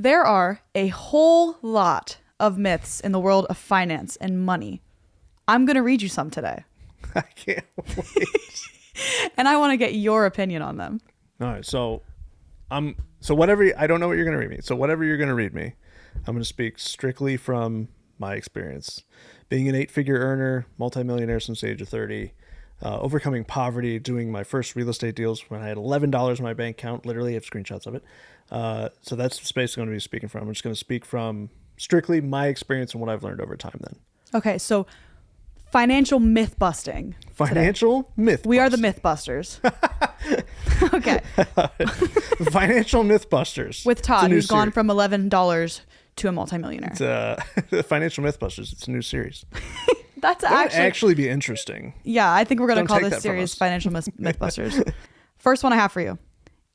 There are a whole lot of myths in the world of finance and money. I'm going to read you some today. I can't wait. And I want to get your opinion on them. All right, so whatever, I don't know what you're going to read me. So whatever you're going to read me, I'm going to speak strictly from my experience. Being an 8-figure earner, multimillionaire since the age of 30, overcoming poverty, doing my first real estate deals when I had $11 in my bank account, literally have screenshots of it. So that's the space I'm going to be speaking from. I'm just going to speak from strictly my experience and what I've learned over time then. Okay, so financial myth busting. Financial myth. We are the myth busters. Okay. Financial myth busters. With Todd, who's gone from $11 to a multimillionaire. It's Financial Mythbusters. It's a new series. That would actually be interesting. Yeah, I think we're going to call this series Financial Mythbusters. First one I have for you.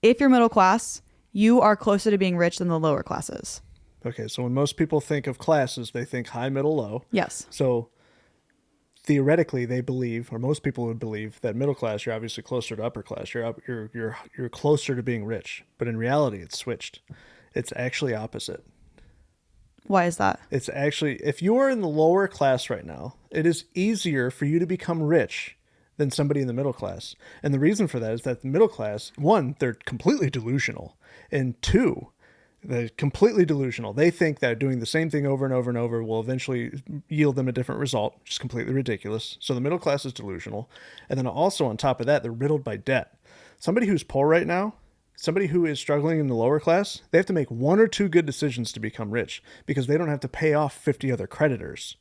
If you're middle class, you are closer to being rich than the lower classes. Okay, so when most people think of classes, they think high, middle, low. Yes. So theoretically, they believe, or most people would believe, that middle class, you're obviously closer to upper class. You're closer to being rich. But in reality, it's switched. It's actually opposite. Why is that? It's actually, if you are in the lower class right now, it is easier for you to become rich than somebody in the middle class. And the reason for that is that the middle class, one, they're completely delusional. And two, they're completely delusional. They think that doing the same thing over and over and over will eventually yield them a different result, which is completely ridiculous. So the middle class is delusional. And then also on top of that, they're riddled by debt. Somebody who's poor right now, somebody who is struggling in the lower class, they have to make 1 or 2 good decisions to become rich because they don't have to pay off 50 other creditors.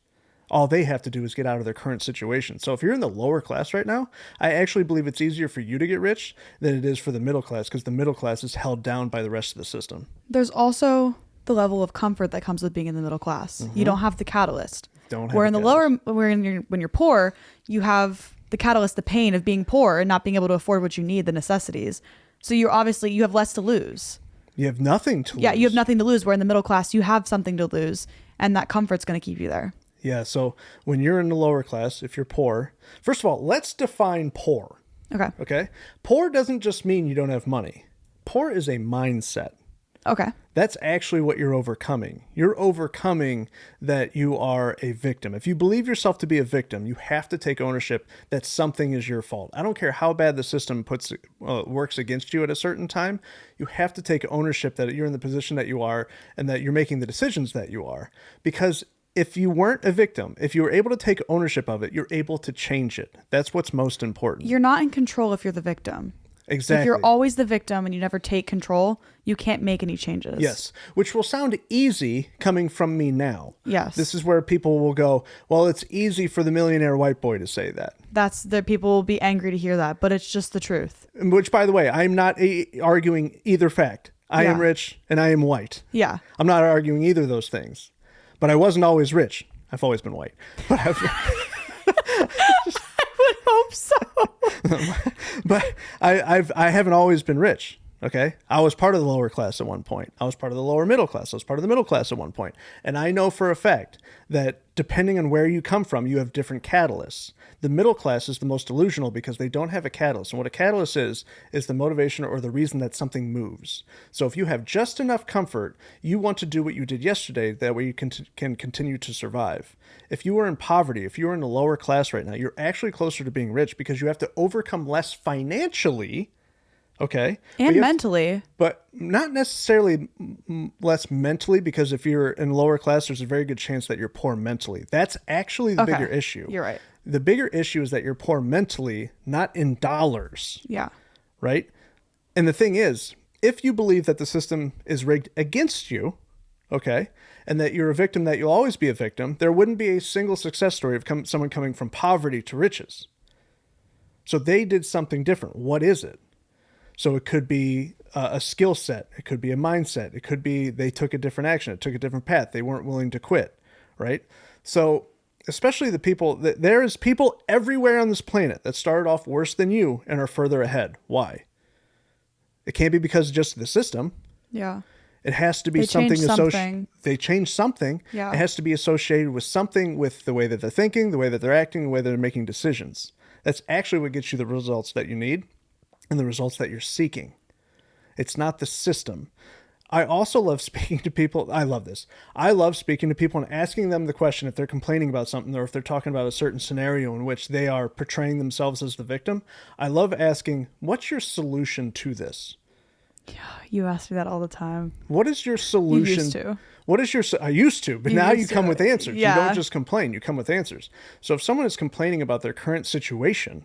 All they have to do is get out of their current situation. So if you're in the lower class right now, I actually believe it's easier for you to get rich than it is for the middle class because the middle class is held down by the rest of the system. There's also the level of comfort that comes with being in the middle class. Mm-hmm. You don't have the catalyst. When you're poor, you have the catalyst, the pain of being poor and not being able to afford what you need, the necessities. So you have less to lose. You have nothing to lose. Yeah, you have nothing to lose. Where in the middle class, you have something to lose, and that comfort's going to keep you there. Yeah, so when you're in the lower class, if you're poor, first of all, let's define poor. Okay? Poor doesn't just mean you don't have money. Poor is a mindset. Okay. That's actually what you're overcoming. You're overcoming that you are a victim. If you believe yourself to be a victim, you have to take ownership that something is your fault. I don't care how bad the system works against you at a certain time. You have to take ownership that you're in the position that you are and that you're making the decisions that you are. Because if you weren't a victim, if you were able to take ownership of it, you're able to change it. That's what's most important. You're not in control if you're the victim. Exactly. If you're always the victim and you never take control, you can't make any changes. Yes, which will sound easy coming from me now. Yes. This is where people will go, well, it's easy for the millionaire white boy to say that. People will be angry to hear that, but it's just the truth. Which, by the way, I'm not arguing either fact. I am rich and I am white. Yeah. I'm not arguing either of those things. But I wasn't always rich. I've always been white. But I would hope so. But I haven't always been rich. Okay. I was part of the lower class at one point. I was part of the lower middle class. I was part of the middle class at one point. And I know for a fact that depending on where you come from, you have different catalysts. The middle class is the most delusional because they don't have a catalyst. And what a catalyst is the motivation or the reason that something moves. So if you have just enough comfort, you want to do what you did yesterday. That way you can continue to survive. If you are in poverty, if you are in the lower class right now, you're actually closer to being rich because you have to overcome less financially. Okay. And mentally. But not necessarily less mentally, because if you're in lower class, there's a very good chance that you're poor mentally. That's actually the bigger issue. You're right. The bigger issue is that you're poor mentally, not in dollars. Yeah. Right? And the thing is, if you believe that the system is rigged against you, okay, and that you're a victim, that you'll always be a victim, there wouldn't be a single success story of someone coming from poverty to riches. So they did something different. What is it? So it could be a skill set. It could be a mindset. It could be they took a different action. It took a different path. They weren't willing to quit, right? So especially the people, there is people everywhere on this planet that started off worse than you and are further ahead. Why? It can't be because of just the system. Yeah. It has to be something associated. They changed something. Yeah. It has to be associated with something, with the way that they're thinking, the way that they're acting, the way they're making decisions. That's actually what gets you the results that you need and the results that you're seeking. It's not the system. I also love speaking to people. I love this. I love speaking to people and asking them the question if they're complaining about something or if they're talking about a certain scenario in which they are portraying themselves as the victim. I love asking, what's your solution to this? Yeah, you ask me that all the time. What is your solution? You used to. What is your? I used to, but now you come with answers. Yeah. You don't just complain. You come with answers. So if someone is complaining about their current situation,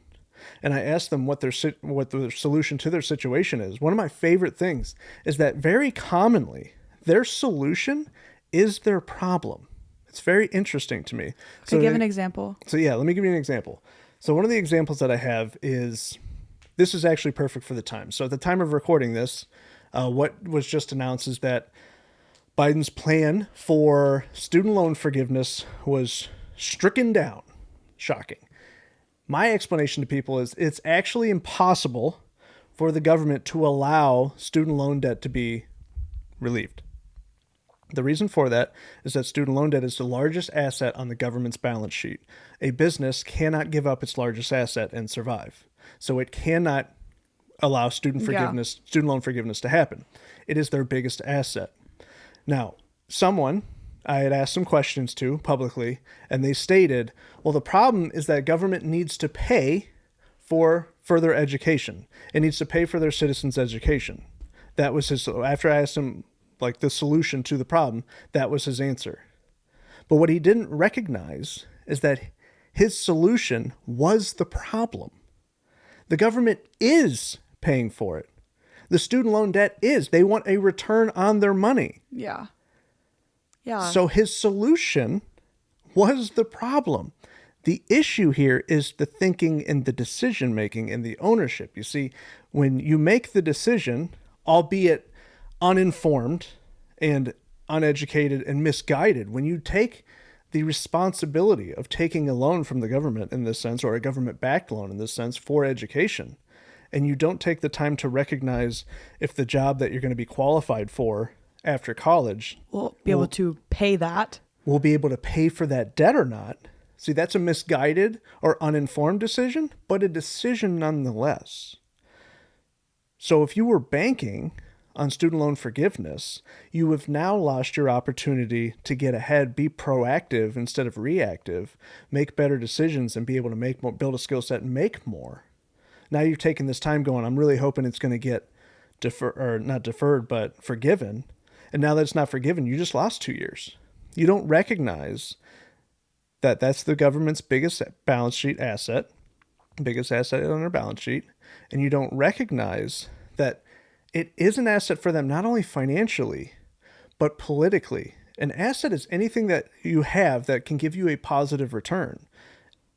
and I ask them what their solution to their situation is, one of my favorite things is that very commonly their solution is their problem. It's very interesting to me. So give an example. So yeah, let me give you an example. So one of the examples that I have is, this is actually perfect for the time. So at the time of recording this, what was just announced is that Biden's plan for student loan forgiveness was stricken down. Shocking. My explanation to people is it's actually impossible for the government to allow student loan debt to be relieved. The reason for that is that student loan debt is the largest asset on the government's balance sheet. A business cannot give up its largest asset and survive. So it cannot allow student loan forgiveness to happen. It is their biggest asset. Now, I had asked some questions to publicly, and they stated, well, the problem is that government needs to pay for further education. It needs to pay for their citizens' education. That was after I asked him, like, the solution to the problem, that was his answer. But what he didn't recognize is that his solution was the problem. The government is paying for it. The student loan debt they want a return on their money. Yeah. Yeah. So his solution was the problem. The issue here is the thinking and the decision making and the ownership. You see, when you make the decision, albeit uninformed and uneducated and misguided, when you take the responsibility of taking a loan from the government in this sense, or a government-backed loan in this sense, for education, and you don't take the time to recognize if the job that you're going to be qualified for after college will be able to pay that. Will be able to pay for that debt or not. See, that's a misguided or uninformed decision, but a decision nonetheless. So if you were banking on student loan forgiveness, you have now lost your opportunity to get ahead, be proactive instead of reactive, make better decisions, and be able to make more, build a skill set and make more. Now you've taken this time going, I'm really hoping it's going to get not deferred, but forgiven. And now that it's not forgiven, you just lost 2 years. You don't recognize that that's the government's biggest balance sheet asset, biggest asset on their balance sheet. And you don't recognize that it is an asset for them, not only financially, but politically. An asset is anything that you have that can give you a positive return.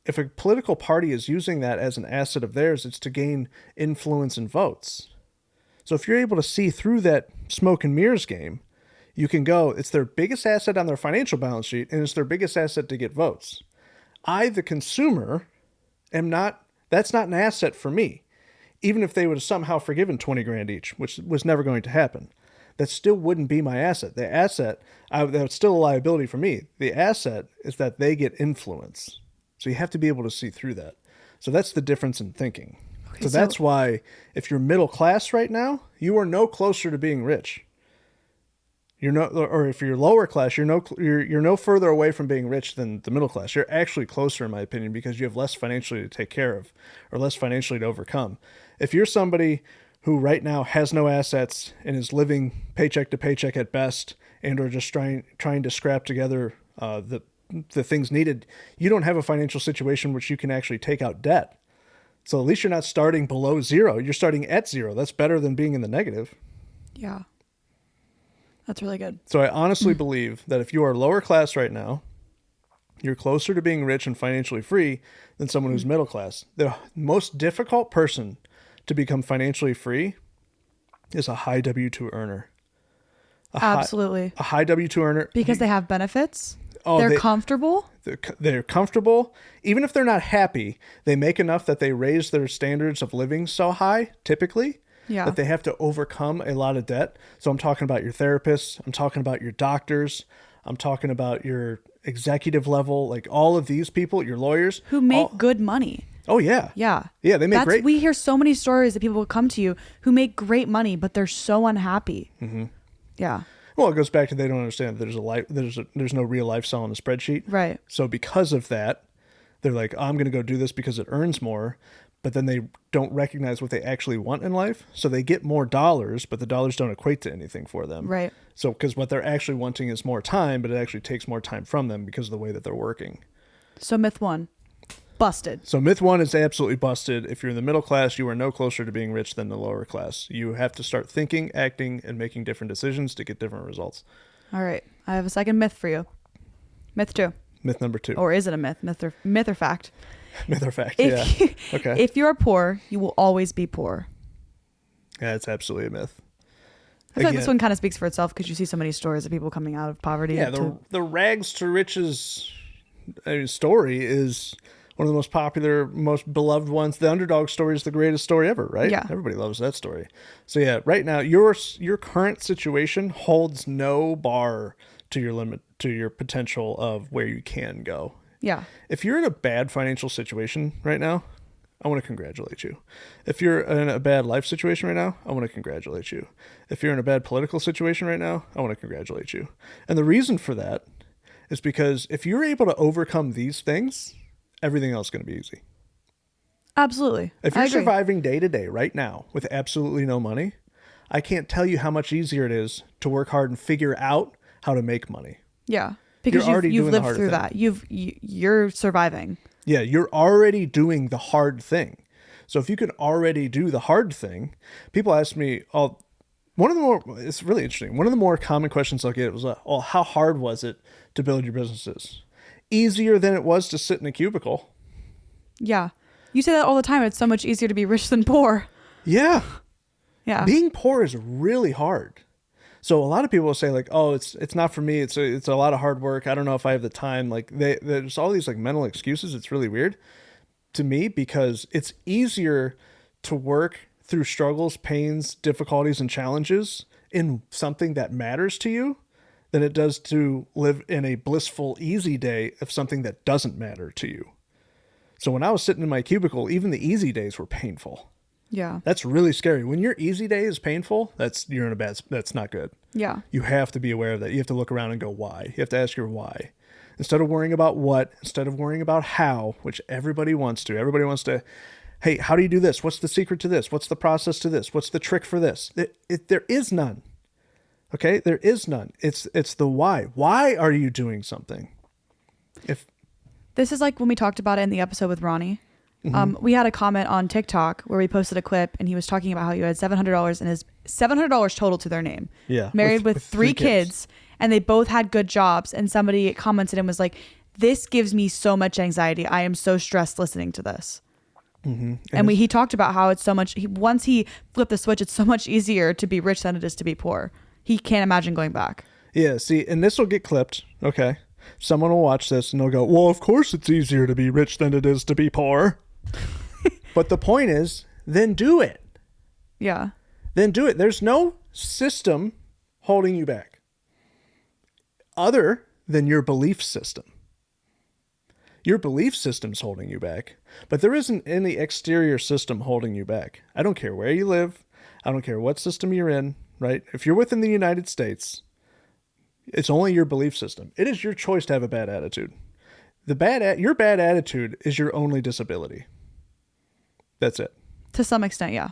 If a political party is using that as an asset of theirs, it's to gain influence and votes. So if you're able to see through that smoke and mirrors game, you can go, it's their biggest asset on their financial balance sheet, and it's their biggest asset to get votes. I, the consumer, that's not an asset for me. Even if they would have somehow forgiven 20 grand each, which was never going to happen, that still wouldn't be my asset. The asset, that's still a liability for me. The asset is that they get influence. So you have to be able to see through that. So that's the difference in thinking. Okay, so that's why if you're middle class right now, you are no closer to being rich. Or if you're lower class, you're no further away from being rich than the middle class. You're actually closer, in my opinion, because you have less financially to take care of, or less financially to overcome. If you're somebody who right now has no assets and is living paycheck to paycheck at best, and are just trying to scrap together the things needed, you don't have a financial situation which you can actually take out debt. So at least you're not starting below zero. You're starting at zero. That's better than being in the negative. Yeah. That's really good. So I honestly believe that if you are lower class right now, you're closer to being rich and financially free than someone who's middle class. The most difficult person to become financially free is a high W-2 earner. Absolutely. A high W-2 earner. Because they have benefits. They're comfortable. They're comfortable. Even if they're not happy, they make enough that they raise their standards of living so high, typically, that they have to overcome a lot of debt. So I'm talking about your therapists. I'm talking about your doctors. I'm talking about your executive level, like all of these people, your lawyers. Who make good money. Oh, yeah. Yeah. Yeah, they make great. We hear so many stories that people will come to you who make great money, but they're so unhappy. Mm-hmm. Yeah. Well, it goes back to they don't understand that there's no real life cell in a spreadsheet. Right. So because of that, they're like, I'm going to go do this because it earns more. But then they don't recognize what they actually want in life. So they get more dollars, but the dollars don't equate to anything for them. Right. So because what they're actually wanting is more time, but it actually takes more time from them because of the way that they're working. So myth 1, busted. So myth 1 is absolutely busted. If you're in the middle class, you are no closer to being rich than the lower class. You have to start thinking, acting, and making different decisions to get different results. All right. I have a second myth for you. Myth 2. Myth number 2. Or is it a myth? Myth or fact? Myth or fact, yeah. Okay. If you are poor, you will always be poor. Yeah, it's absolutely a myth. I feel like this one kind of speaks for itself because you see so many stories of people coming out of poverty. Yeah, the rags to riches story is one of the most popular, most beloved ones. The underdog story is the greatest story ever, right? Yeah. Everybody loves that story. So yeah, right now, your current situation holds no bar to your limit, to your potential of where you can go. Yeah. If you're in a bad financial situation right now, I want to congratulate you. If you're in a bad life situation right now, I want to congratulate you. If you're in a bad political situation right now, I want to congratulate you. And the reason for that is because if you're able to overcome these things, everything else is going to be easy. Absolutely. If you're surviving day to day right now with absolutely no money, I can't tell you how much easier it is to work hard and figure out how to make money. Yeah. Because you've lived through that. You're surviving. Yeah, you're already doing the hard thing. So if you can already do the hard thing, people ask me, it's really interesting. One of the more common questions I'll get was, how hard was it to build your businesses? Easier than it was to sit in a cubicle. Yeah. You say that all the time. It's so much easier to be rich than poor. Yeah. Yeah. Being poor is really hard. So a lot of people will say like, oh, it's not for me. It's a lot of hard work. I don't know if I have the time. Like there's all these like mental excuses. It's really weird to me because it's easier to work through struggles, pains, difficulties, and challenges in something that matters to you than it does to live in a blissful, easy day of something that doesn't matter to you. So when I was sitting in my cubicle, even the easy days were painful. Yeah. That's really scary. When your easy day is painful, that's not good. Yeah. You have to be aware of that. You have to look around and go, why? You have to ask your why. Instead of worrying about what, instead of worrying about how, which everybody wants to. Everybody wants to, hey, how do you do this? What's the secret to this? What's the process to this? What's the trick for this? There is none. Okay? There is none. It's the why. Why are you doing something? This is like when we talked about it in the episode with Ronnie. Mm-hmm. We had a comment on TikTok where we posted a clip and he was talking about how you had $700 and his $700 total to their name. Yeah. Married with three kids and they both had good jobs. And somebody commented and was like, this gives me so much anxiety. I am so stressed listening to this. Mm-hmm. And he talked about how it's so much, once he flipped the switch, it's so much easier to be rich than it is to be poor. He can't imagine going back. Yeah. See, and this will get clipped. Okay. Someone will watch this and they'll go, well, of course it's easier to be rich than it is to be poor. But the point is, then do it. Yeah. Then do it. There's no system holding you back other than your belief system. Your belief system's holding you back, but there isn't any exterior system holding you back. I don't care where you live. I don't care what system you're in, right? If you're within the United States, it's only your belief system. It is your choice to have a bad attitude. Your bad attitude is your only disability. That's it. To some extent, yeah.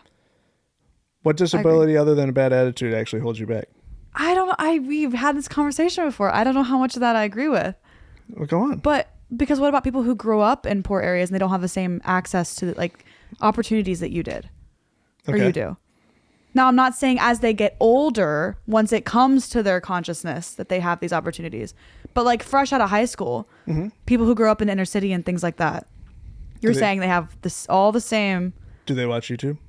What disability other than a bad attitude actually holds you back? I don't know. We've had this conversation before. I don't know how much of that I agree with. Well, go on. But because what about people who grew up in poor areas and they don't have the same access to like opportunities that you did or you do? Now, I'm not saying as they get older, once it comes to their consciousness that they have these opportunities, but like fresh out of high school, people who grew up in the inner city and things like that, you're saying they have all the same. Do they watch YouTube?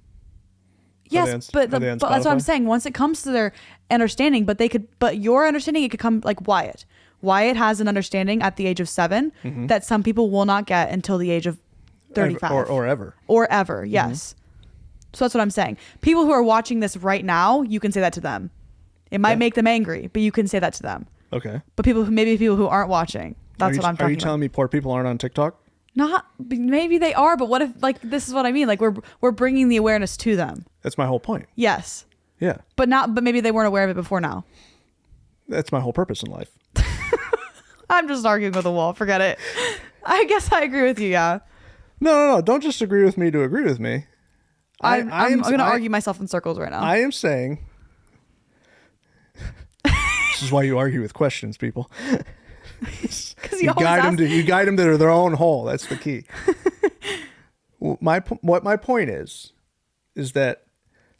Yes, but that's what I'm saying. Once it comes to their understanding, but your understanding, it could come like Wyatt. Wyatt has an understanding at the age of 7 that some people will not get until the age of 35. Or ever. Or ever, yes. So that's what I'm saying. People who are watching this right now, you can say that to them. It might make them angry, but you can say that to them. Okay. But people who aren't watching, that's what I'm talking about. Are you telling me poor people aren't on TikTok? Maybe they are, but what if, like, this is what I mean. Like, we're bringing the awareness to them. That's my whole point. Yes. Yeah. But maybe they weren't aware of it before now. That's my whole purpose in life. I'm just arguing with a wall. Forget it. I guess I agree with you. Yeah. No. Don't just agree with me to agree with me. I'm going to argue myself in circles right now. I am saying. This is why you argue with questions, people. Because you guide them to their own hole. That's the key. What my point is that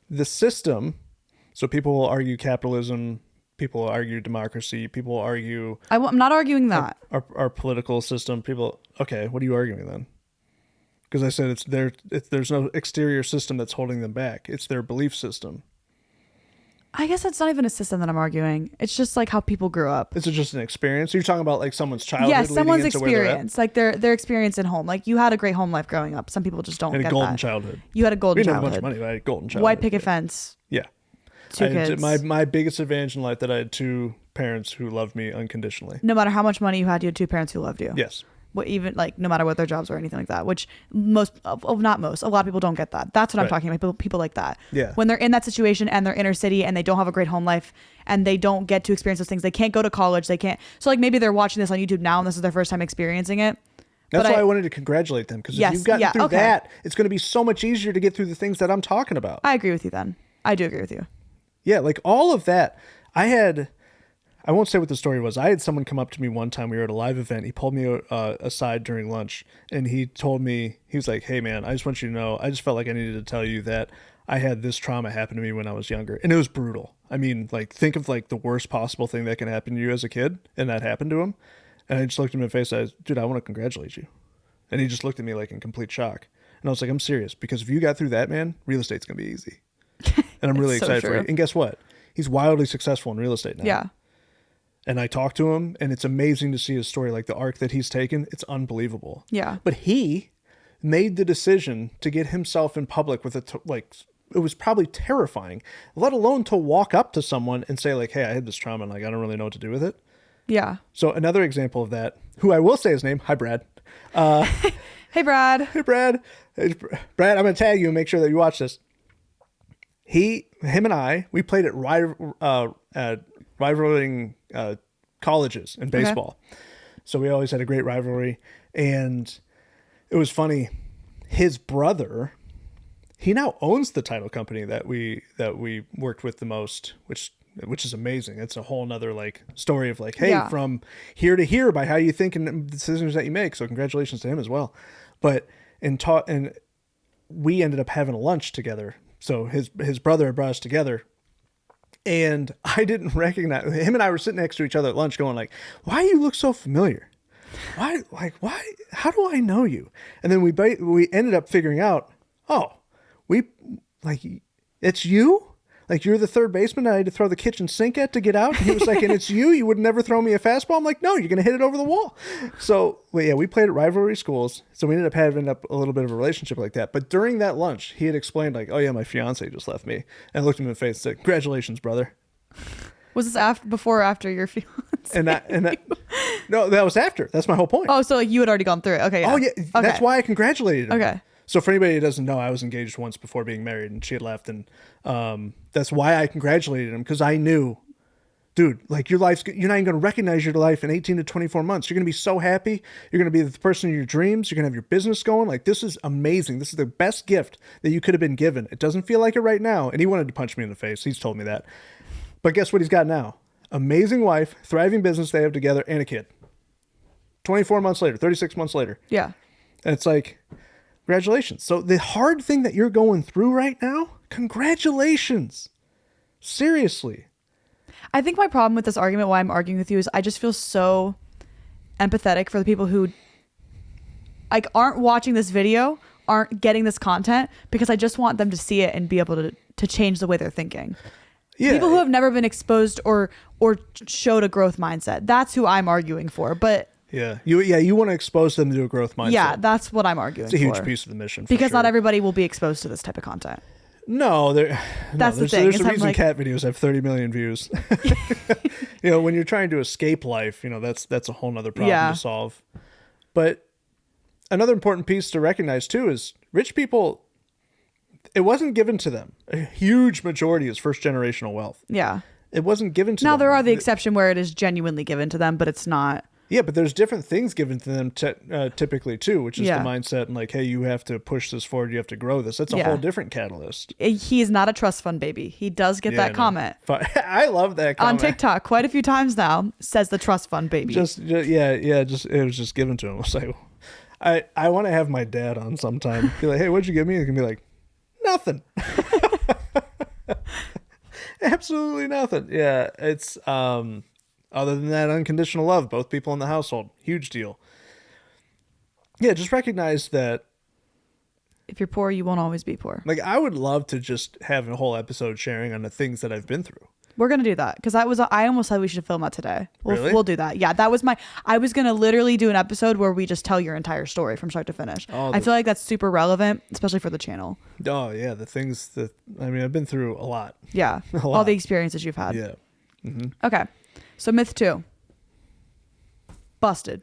the system. So people will argue capitalism. People will argue democracy. People will argue. I'm not arguing that. Our political system. People. Okay, what are you arguing then? Because I said there's no exterior system that's holding them back. It's their belief system. I guess that's not even a system that I'm arguing. It's just like how people grew up. Is it just an experience? You're talking about like someone's childhood. Yes, someone's experience, like their experience in home. Like you had a great home life growing up. Some people just don't get that. A golden childhood. You had a golden childhood. We didn't have a bunch of money, but I had a golden childhood. White picket fence. Yeah. 2 kids. My biggest advantage in life that I had 2 parents who loved me unconditionally. No matter how much money you had 2 parents who loved you. Yes. Even like no matter what their jobs or anything like that, which a lot of people don't get that. That's what I'm talking about. People like that. Yeah. When they're in that situation and they're inner city and they don't have a great home life and they don't get to experience those things, they can't go to college. They can't. So like maybe they're watching this on YouTube now and this is their first time experiencing it. That's why I wanted to congratulate them because if you've gotten through that, it's going to be so much easier to get through the things that I'm talking about. I agree with you then. I do agree with you. Yeah, like all of that. I won't say what the story was. I had someone come up to me one time. We were at a live event. He pulled me aside during lunch, and he told me, he was like, hey, man, I just want you to know, I just felt like I needed to tell you that I had this trauma happen to me when I was younger. And it was brutal. I mean, like, think of, like, the worst possible thing that can happen to you as a kid, and that happened to him. And I just looked him in the face. I was, dude, I want to congratulate you. And he just looked at me, like, in complete shock. And I was like, I'm serious, because if you got through that, man, real estate's going to be easy. And I'm really excited for you. And guess what? He's wildly successful in real estate now. Yeah. And I talked to him, and it's amazing to see his story, like the arc that he's taken. It's unbelievable. Yeah. But he made the decision to get himself in public with it was probably terrifying, let alone to walk up to someone and say like, hey, I had this trauma and like, I don't really know what to do with it. Yeah. So another example of that, who I will say his name. Hi, Brad. Hey, Brad. Hey, Brad. Hey, Brad, I'm going to tag you and make sure that you watch this. Him and I, we played at rivaling colleges in baseball. Okay. So we always had a great rivalry. And it was funny. His brother, he now owns the title company that we worked with the most, which is amazing. It's a whole nother like story of like, hey, from here to here by how you think and the decisions that you make. So congratulations to him as well. But and we ended up having a lunch together. So his brother had brought us together. And I didn't recognize him, and I were sitting next to each other at lunch going like, why do you look so familiar? Why, how do I know you? And then we ended up figuring out, it's you? Like, you're the third baseman I had to throw the kitchen sink at to get out? And he was like, and it's you? You would never throw me a fastball? I'm like, no, you're going to hit it over the wall. So, we played at rivalry schools. So we ended up having a little bit of a relationship like that. But during that lunch, he had explained like, oh yeah, my fiance just left me. And I looked him in the face and said, congratulations, brother. Was this before or after your fiance? No, that was after. That's my whole point. Oh, so like you had already gone through it. Okay. Yeah. Oh yeah. Okay. That's why I congratulated him. Okay. So for anybody who doesn't know, I was engaged once before being married, and she had left, and that's why I congratulated him, because I knew, dude, like you're not even going to recognize your life in 18 to 24 months. You're going to be so happy. You're going to be the person of your dreams. You're going to have your business going. Like, this is amazing. This is the best gift that you could have been given. It doesn't feel like it right now. And he wanted to punch me in the face. He's told me that. But guess what he's got now? Amazing wife, thriving business they have together, and a kid. 24 months later, 36 months later. Yeah. And it's like, congratulations. So the hard thing that you're going through right now, congratulations. Seriously. I think my problem with this argument, why I'm arguing with you, is I just feel so empathetic for the people who like aren't watching this video, aren't getting this content, because I just want them to see it and be able to change the way they're thinking. Yeah. People who have never been exposed or showed a growth mindset. That's who I'm arguing for. But you want to expose them to a growth mindset. Yeah, that's what I'm arguing for. It's a huge piece of the mission. Because not everybody will be exposed to this type of content. No, that's the thing. There's a reason cat videos have 30 million views. When you're trying to escape life, that's a whole nother problem to solve. But another important piece to recognize too is rich people, it wasn't given to them. A huge majority is first generational wealth. Yeah. It wasn't given to them. Now, there are the exception where it is genuinely given to them, but it's not. Yeah, but there's different things given to them typically too, which is the mindset and like, hey, you have to push this forward. You have to grow this. That's a whole different catalyst. He is not a trust fund baby. He does get that comment. I love that comment. On TikTok quite a few times now. Says the trust fund baby. It was just given to him. I was like, I want to have my dad on sometime. Be like, hey, what'd you give me? He can be like, nothing. Absolutely nothing. Yeah, it's other than that, unconditional love, both people in the household, huge deal. Yeah, just recognize that if you're poor, you won't always be poor. Like, I would love to just have a whole episode sharing on the things that I've been through. We're going to do that because I almost said we should film that today. Really? We'll do that. Yeah, that was I was going to literally do an episode where we just tell your entire story from start to finish. I feel like that's super relevant, especially for the channel. Oh, yeah. The things that, I've been through a lot. Yeah. A lot. All the experiences you've had. Yeah. Mm-hmm. Okay. So myth 2. Busted.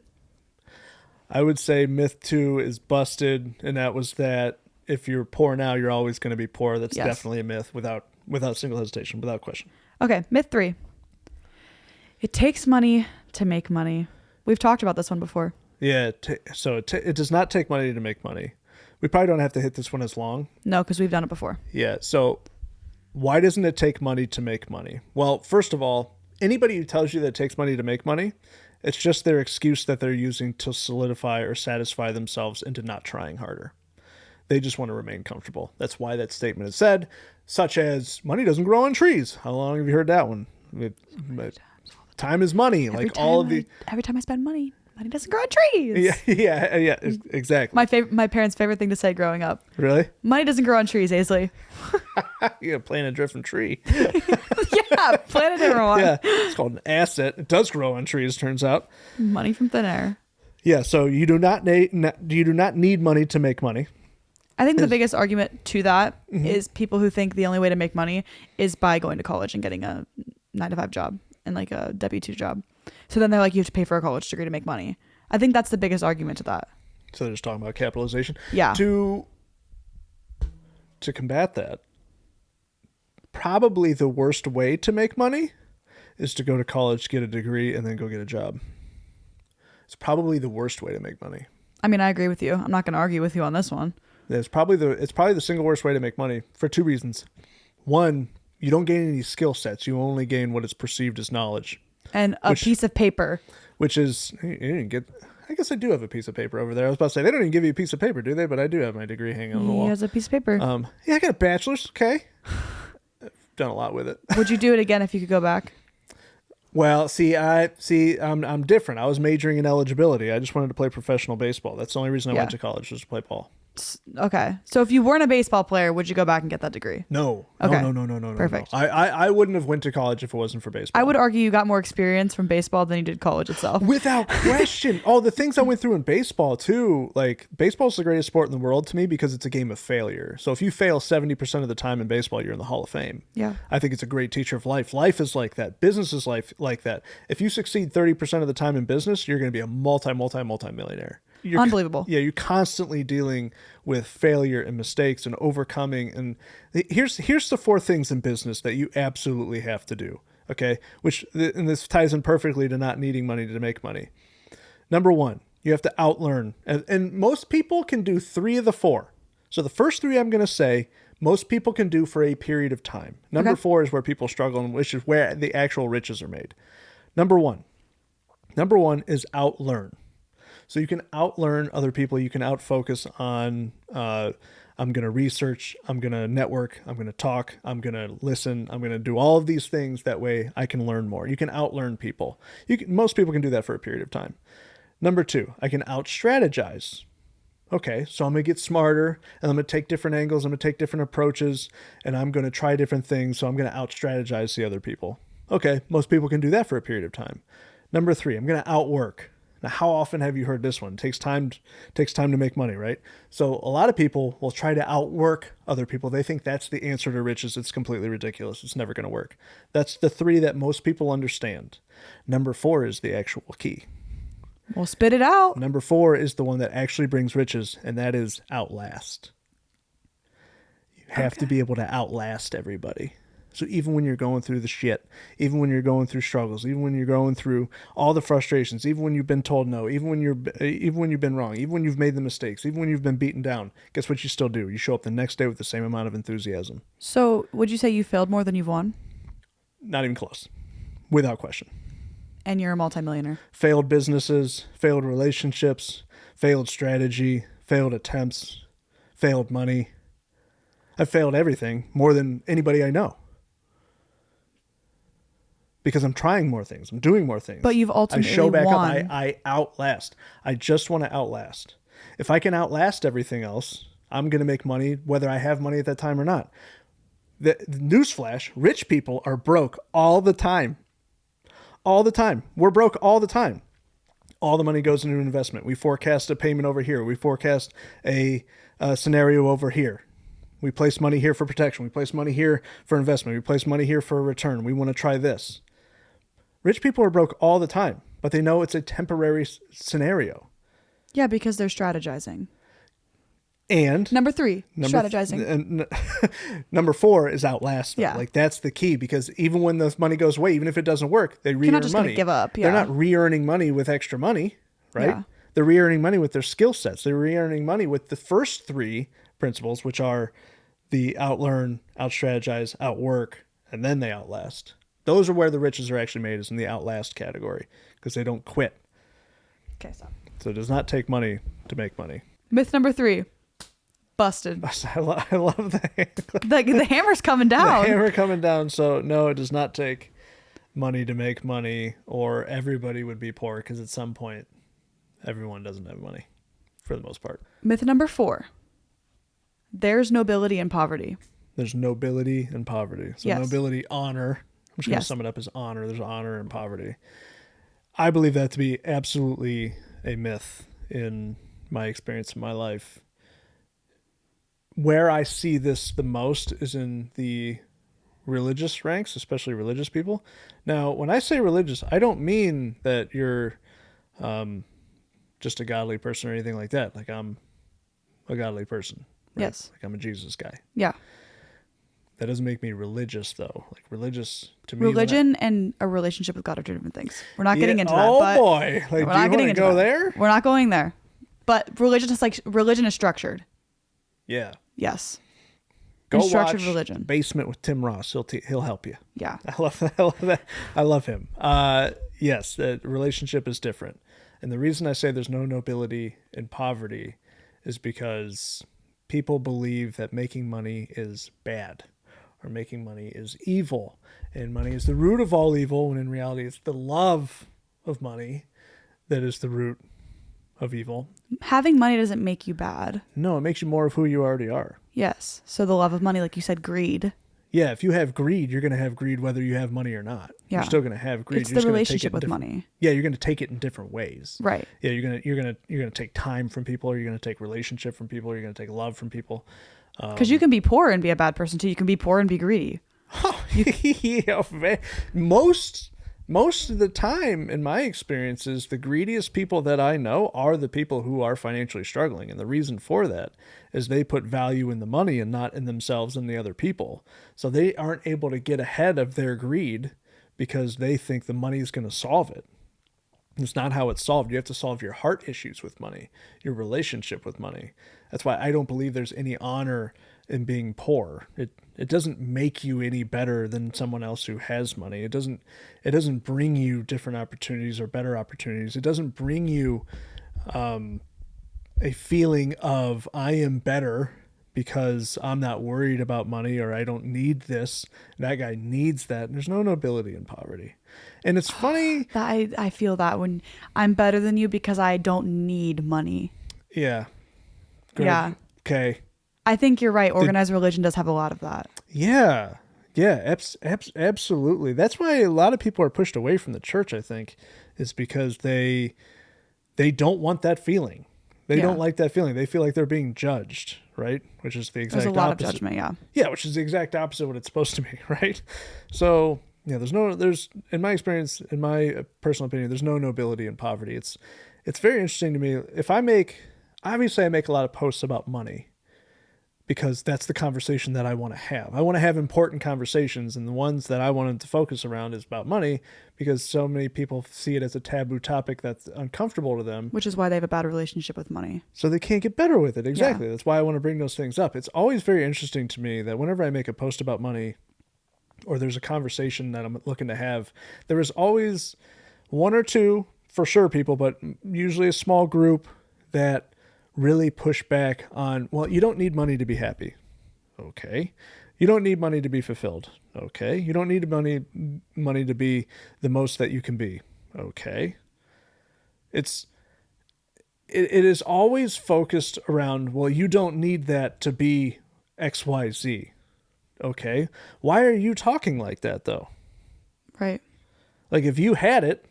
I would say myth 2 is busted, and that was that if you're poor now, you're always going to be poor. That's definitely a myth without single hesitation, without question. Okay, myth 3. It takes money to make money. We've talked about this one before. Yeah, it does not take money to make money. We probably don't have to hit this one as long. No, because we've done it before. Yeah, so why doesn't it take money to make money? Well, first of all, anybody who tells you that it takes money to make money, it's just their excuse that they're using to solidify or satisfy themselves into not trying harder. They just want to remain comfortable. That's why that statement is said, such as money doesn't grow on trees. How long have you heard that one? Time is money. Every time I spend money, money doesn't grow on trees. Yeah, exactly. My parents' favorite thing to say growing up. Really? Money doesn't grow on trees, Aisley. Yeah, plant a different tree. Yeah, plant a different one. Yeah, it's called an asset. It does grow on trees, turns out. Money from thin air. Yeah, so you do not need money to make money. I think the biggest argument to that is people who think the only way to make money is by going to college and getting a 9-to-5 job and like a W-2 job. So then they're like, you have to pay for a college degree to make money. I think that's the biggest argument to that. So they're just talking about capitalization. Yeah. To combat that, probably the worst way to make money is to go to college, get a degree, and then go get a job. It's probably the worst way to make money. I mean, I agree with you. I'm not going to argue with you on this one. It's probably the single worst way to make money for 2 reasons. One, you don't gain any skill sets. You only gain what is perceived as knowledge. And a piece of paper. Which is, you didn't get, I guess I do have a piece of paper over there. I was about to say, they don't even give you a piece of paper, do they? But I do have my degree hanging on the wall. He has a piece of paper. Yeah, I got a bachelor's. Okay. I've done a lot with it. Would you do it again if you could go back? Well, I'm different. I was majoring in eligibility. I just wanted to play professional baseball. That's the only reason I went to college, was to play ball. Okay. So if you weren't a baseball player, would you go back and get that degree? No. Okay. No. Perfect. No. I wouldn't have went to college if it wasn't for baseball. I would argue you got more experience from baseball than you did college itself. Without question. Oh, the things I went through in baseball too. Like, baseball's the greatest sport in the world to me because it's a game of failure. So if you fail 70% of the time in baseball, you're in the Hall of Fame. Yeah. I think it's a great teacher of life. Life is like that. Business is life like that. If you succeed 30% of the time in business, you're going to be a multi-millionaire. Unbelievable. Yeah, you're constantly dealing with failure and mistakes and overcoming. And here's the 4 things in business that you absolutely have to do. Okay, and this ties in perfectly to not needing money to make money. Number 1, you have to outlearn, and most people can do 3 of the 4. So the first 3 I'm going to say, most people can do for a period of time. Number 4 is where people struggle, and which is where the actual riches are made. Number one is outlearn. So you can outlearn other people. You can outfocus on, I'm going to research, I'm going to network, I'm going to talk, I'm going to listen, I'm going to do all of these things. That way I can learn more. You can outlearn people. Most people can do that for a period of time. Number 2, I can out-strategize. Okay, so I'm going to get smarter, and I'm going to take different angles, I'm going to take different approaches, and I'm going to try different things, so I'm going to out-strategize the other people. Okay, most people can do that for a period of time. Number 3, I'm going to outwork. Now, how often have you heard this one? It takes time to make money, right? So a lot of people will try to outwork other people. They think that's the answer to riches. It's completely ridiculous. It's never going to work. That's the 3 that most people understand. Number 4 is the actual key. Well, spit it out. Number 4 is the one that actually brings riches, and that is outlast. You have to be able to outlast everybody. So even when you're going through the shit, even when you're going through struggles, even when you're going through all the frustrations, even when you've been told no, even when you've been wrong, even when you've made the mistakes, even when you've been beaten down, guess what you still do? You show up the next day with the same amount of enthusiasm. So would you say you failed more than you've won? Not even close. Without question. And you're a multimillionaire. Failed businesses, failed relationships, failed strategy, failed attempts, failed money. I've failed everything more than anybody I know. Because I'm trying more things. I'm doing more things. But you've ultimately I show back won. up. I outlast. I just want to outlast. If I can outlast everything else, I'm going to make money whether I have money at that time or not. The newsflash, rich people are broke all the time. All the time. We're broke all the time. All the money goes into investment. We forecast a payment over here. We forecast a scenario over here. We place money here for protection. We place money here for investment. We place money here for a return. We want to try this. Rich people are broke all the time, but they know it's a temporary scenario. Yeah, because they're strategizing. And number 3, strategizing. Number 4 is outlast. Yeah. Like that's the key, because even when the money goes away, even if it doesn't work, they re-earn You're not just money. going to give up. Yeah. They're not re-earning money with extra money, right? Yeah. They're re-earning money with their skill sets. They're re-earning money with the first 3 principles, which are the outlearn, outstrategize, outwork, and then they outlast. Those are where the riches are actually made, is in the outlast category, because they don't quit. Okay, stop. So it does not take money to make money. Myth number 3. Busted. I love that. The hammer's coming down. The hammer coming down. So no, it does not take money to make money, or everybody would be poor, because at some point, everyone doesn't have money, for the most part. Myth number 4. There's nobility in poverty. There's nobility in poverty. So yes. Nobility, honor. I'm just going to sum it up as honor. There's honor in poverty. I believe that to be absolutely a myth in my experience in my life. Where I see this the most is in the religious ranks, especially religious people. Now, when I say religious, I don't mean that you're just a godly person or anything like that. Like, I'm a godly person. Right? Yes. Like, I'm a Jesus guy. Yeah. That doesn't make me religious, though. Like, religious to me. Religion and a relationship with God are 2 different things. We're not getting into that. Oh, but boy. Like, we're not getting into go that. there? We're not going there. But religion is structured. Yeah. Yes. Go structured watch religion. Basement with Tim Ross. He'll help you. Yeah. I love that. I love him. Yes, the relationship is different. And the reason I say there's no nobility in poverty is because people believe that making money is bad, or making money is evil, and money is the root of all evil, when in reality it's the love of money that is the root of evil. Having money doesn't make you bad. No, it makes you more of who you already are. Yes. So the love of money, like you said, greed. Yeah, if you have greed, you're going to have greed whether you have money or not. Yeah. You're still going to have greed. It's You're the just gonna relationship take it with money. Yeah, you're going to take it in different ways. Right. Yeah, you're going to take time from people, or you're going to take relationship from people, or you're going to take love from people. Because you can be poor and be a bad person too. You can be poor and be greedy. Yeah, most of the time, in my experiences, the greediest people that I know are the people who are financially struggling. And the reason for that is they put value in the money and not in themselves and the other people. So they aren't able to get ahead of their greed because they think the money is going to solve it. It's not how it's solved. You have to solve your heart issues with money, your relationship with money. That's why I don't believe there's any honor in being poor. It doesn't make you any better than someone else who has money. It doesn't bring you different opportunities or better opportunities. It doesn't bring you a feeling of I am better because I'm not worried about money, or I don't need this. That guy needs that. There's no nobility in poverty. And it's funny. I feel that when I'm better than you because I don't need money. Yeah. Good. Yeah. Okay. I think you're right. Organized religion does have a lot of that. Yeah. Yeah, absolutely. That's why a lot of people are pushed away from the church, I think, is because they don't want that feeling. They don't like that feeling. They feel like they're being judged, right? Which is the exact opposite. There's a lot of judgment, yeah. Yeah, which is the exact opposite of what it's supposed to be, right? So, yeah, there's in my experience, in my personal opinion, there's no nobility in poverty. It's very interesting to me. Obviously I make a lot of posts about money, because that's the conversation that I want to have. I want to have important conversations, and the ones that I wanted to focus around is about money, because so many people see it as a taboo topic that's uncomfortable to them. Which is why they have a bad relationship with money. So they can't get better with it. Exactly. Yeah. That's why I want to bring those things up. It's always very interesting to me that whenever I make a post about money or there's a conversation that I'm looking to have, there is always one or two, for sure, people, but usually a small group that really push back on, well, you don't need money to be happy. Okay. You don't need money to be fulfilled. Okay. You don't need money to be the most that you can be. Okay. It is always focused around, well, you don't need that to be XYZ. Okay. Why are you talking like that though? Right. Like if you had it,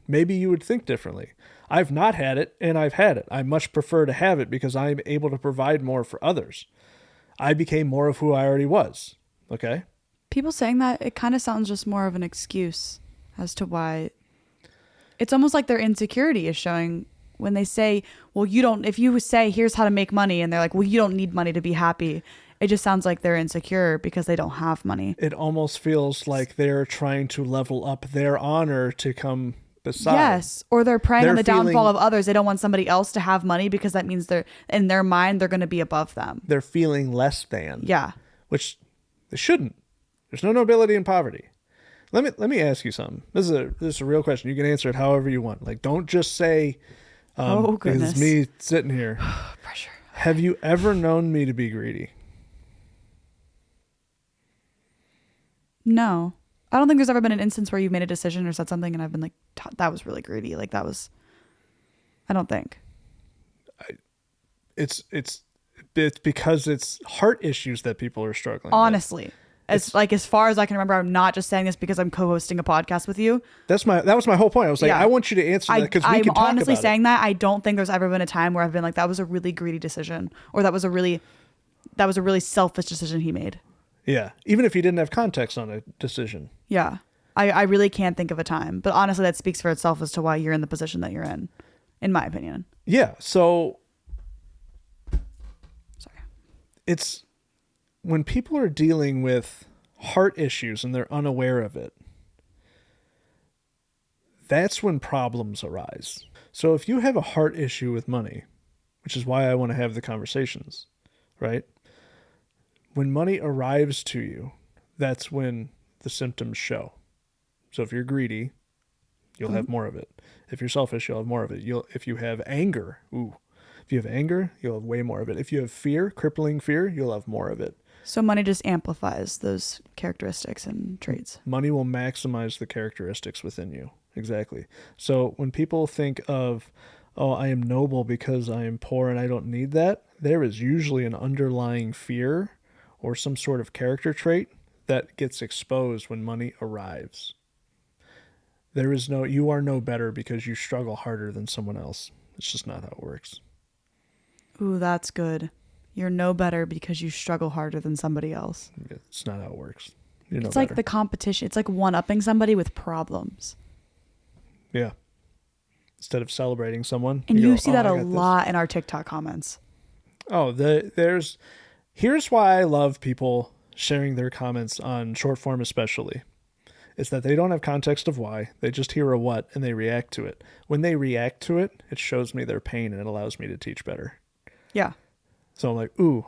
maybe you would think differently. I've not had it, and I've had it. I much prefer to have it because I'm able to provide more for others. I became more of who I already was. Okay? People saying that, it kind of sounds just more of an excuse as to why. It's almost like their insecurity is showing when they say, well, you don't, if you say, here's how to make money, and they're like, well, you don't need money to be happy. It just sounds like they're insecure because they don't have money. It almost feels like they're trying to level up their honor to come beside. Yes, or they're preying on the downfall of others. They don't want somebody else to have money because that means they're, in their mind, they're going to be above them. They're feeling less than. Yeah. Which they shouldn't. There's no nobility in poverty. Let me ask you something. This is a real question. You can answer it however you want. Like, don't just say, oh goodness, it's me sitting here. Pressure. Have you ever known me to be greedy? No. I don't think there's ever been an instance where you've made a decision or said something and I've been like, that was really greedy. Like that was, I don't think. It's because it's heart issues that people are struggling honestly with. As far as I can remember, I'm not just saying this because I'm co-hosting a podcast with you. That was my whole point. I was like, yeah. I want you to answer that because we can talk about it. I'm honestly saying that I don't think there's ever been a time where I've been like, that was a really greedy decision, or that was a really selfish decision he made. Yeah. Even if you didn't have context on a decision. Yeah. I really can't think of a time. But honestly, that speaks for itself as to why you're in the position that you're in my opinion. Yeah. So. Sorry. It's when people are dealing with heart issues and they're unaware of it, that's when problems arise. So if you have a heart issue with money, which is why I want to have the conversations, right? When money arrives to you, that's when the symptoms show. So if you're greedy, you'll have more of it. If you're selfish, you'll have more of it. If you have anger, if you have anger, you'll have way more of it. If you have fear, crippling fear, you'll have more of it. So money just amplifies those characteristics and traits. Money will maximize the characteristics within you. Exactly. So when people think of, oh, I am noble because I am poor and I don't need that, there is usually an underlying fear or some sort of character trait that gets exposed when money arrives. There is you are no better because you struggle harder than someone else. It's just not how it works. Ooh, that's good. You're no better because you struggle harder than somebody else. It's not how it works. It's like the competition. It's like one-upping somebody with problems. Yeah. Instead of celebrating someone. And you see that a lot in our TikTok comments. Oh, here's why I love people sharing their comments on short form especially. It's that they don't have context of why. They just hear a what and they react to it. When they react to it, it shows me their pain and it allows me to teach better. Yeah. So I'm like, ooh,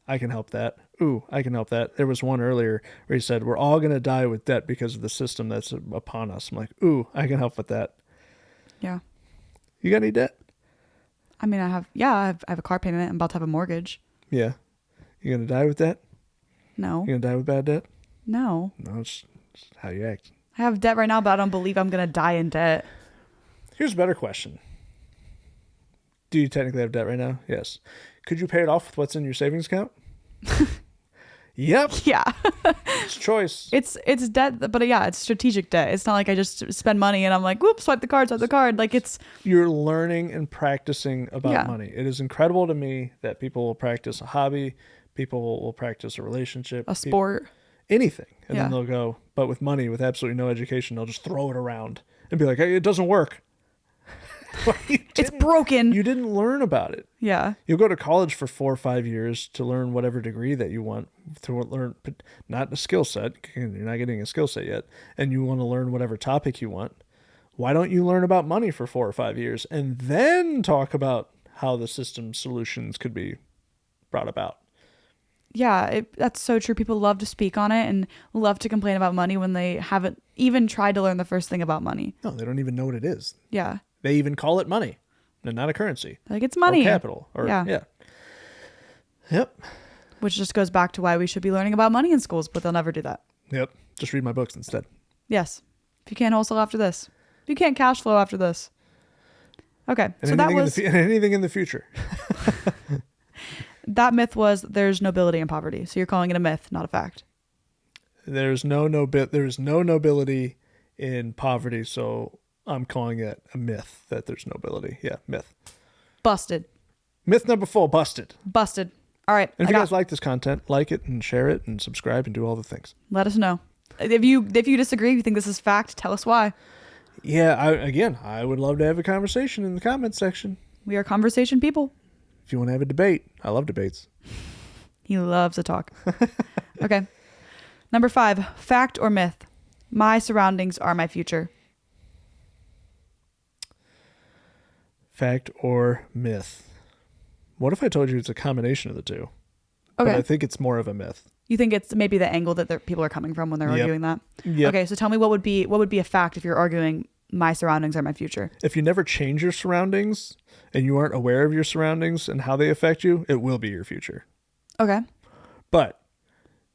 I can help that. Ooh, I can help that. There was one earlier where he said, we're all going to die with debt because of the system that's upon us. I'm like, ooh, I can help with that. Yeah. You got any debt? I mean, I have a car payment. I'm about to have a mortgage. Yeah. You going to die with that? No. You going to die with bad debt? No. No, it's how you act. I have debt right now, but I don't believe I'm going to die in debt. Here's a better question. Do you technically have debt right now? Yes. Could you pay it off with what's in your savings account? Yep. Yeah. It's choice. It's debt, but yeah, it's strategic debt. It's not like I just spend money and I'm like, whoops, swipe the card. Like you're learning and practicing about money. It is incredible to me that people will practice a hobby, people will practice a relationship, a sport, anything. And then they'll go, but with money, with absolutely no education, they'll just throw it around and be like, hey, it doesn't work. It's broken. You didn't learn about it. Yeah. You'll go to college for 4 or 5 years to learn whatever degree that you want to learn, not a skill set. You're not getting a skill set yet. And you want to learn whatever topic you want. Why don't you learn about money for 4 or 5 years and then talk about how the system solutions could be brought about? Yeah, that's so true. People love to speak on it and love to complain about money when they haven't even tried to learn the first thing about money. No, they don't even know what it is. Yeah. They even call it money and not a currency. Like it's money. Or capital. Or, yeah. Yep. Which just goes back to why we should be learning about money in schools, but they'll never do that. Yep. Just read my books instead. Yes. If you can't wholesale after this. If you can't cash flow after this. Okay. And so that was... anything in the future. That myth was there's nobility in poverty. So you're calling it a myth, not a fact. There's no nobility in poverty, so I'm calling it a myth that there's nobility. Yeah, myth. Busted. Myth number 4, busted. Busted. All right. And if you guys like this content, like it and share it and subscribe and do all the things. Let us know. If you disagree, if you think this is fact, tell us why. Yeah, I would love to have a conversation in the comments section. We are conversation people. If you want to have a debate, I love debates. He loves to talk. Okay. Number 5, fact or myth? My surroundings are my future. Fact or myth? What if I told you it's a combination of the two? Okay. But I think it's more of a myth. You think it's maybe the angle that people are coming from when they're arguing that? Yep. Okay, so tell me what would be a fact if you're arguing my surroundings are my future? If you never change your surroundings and you aren't aware of your surroundings and how they affect you, it will be your future. Okay. But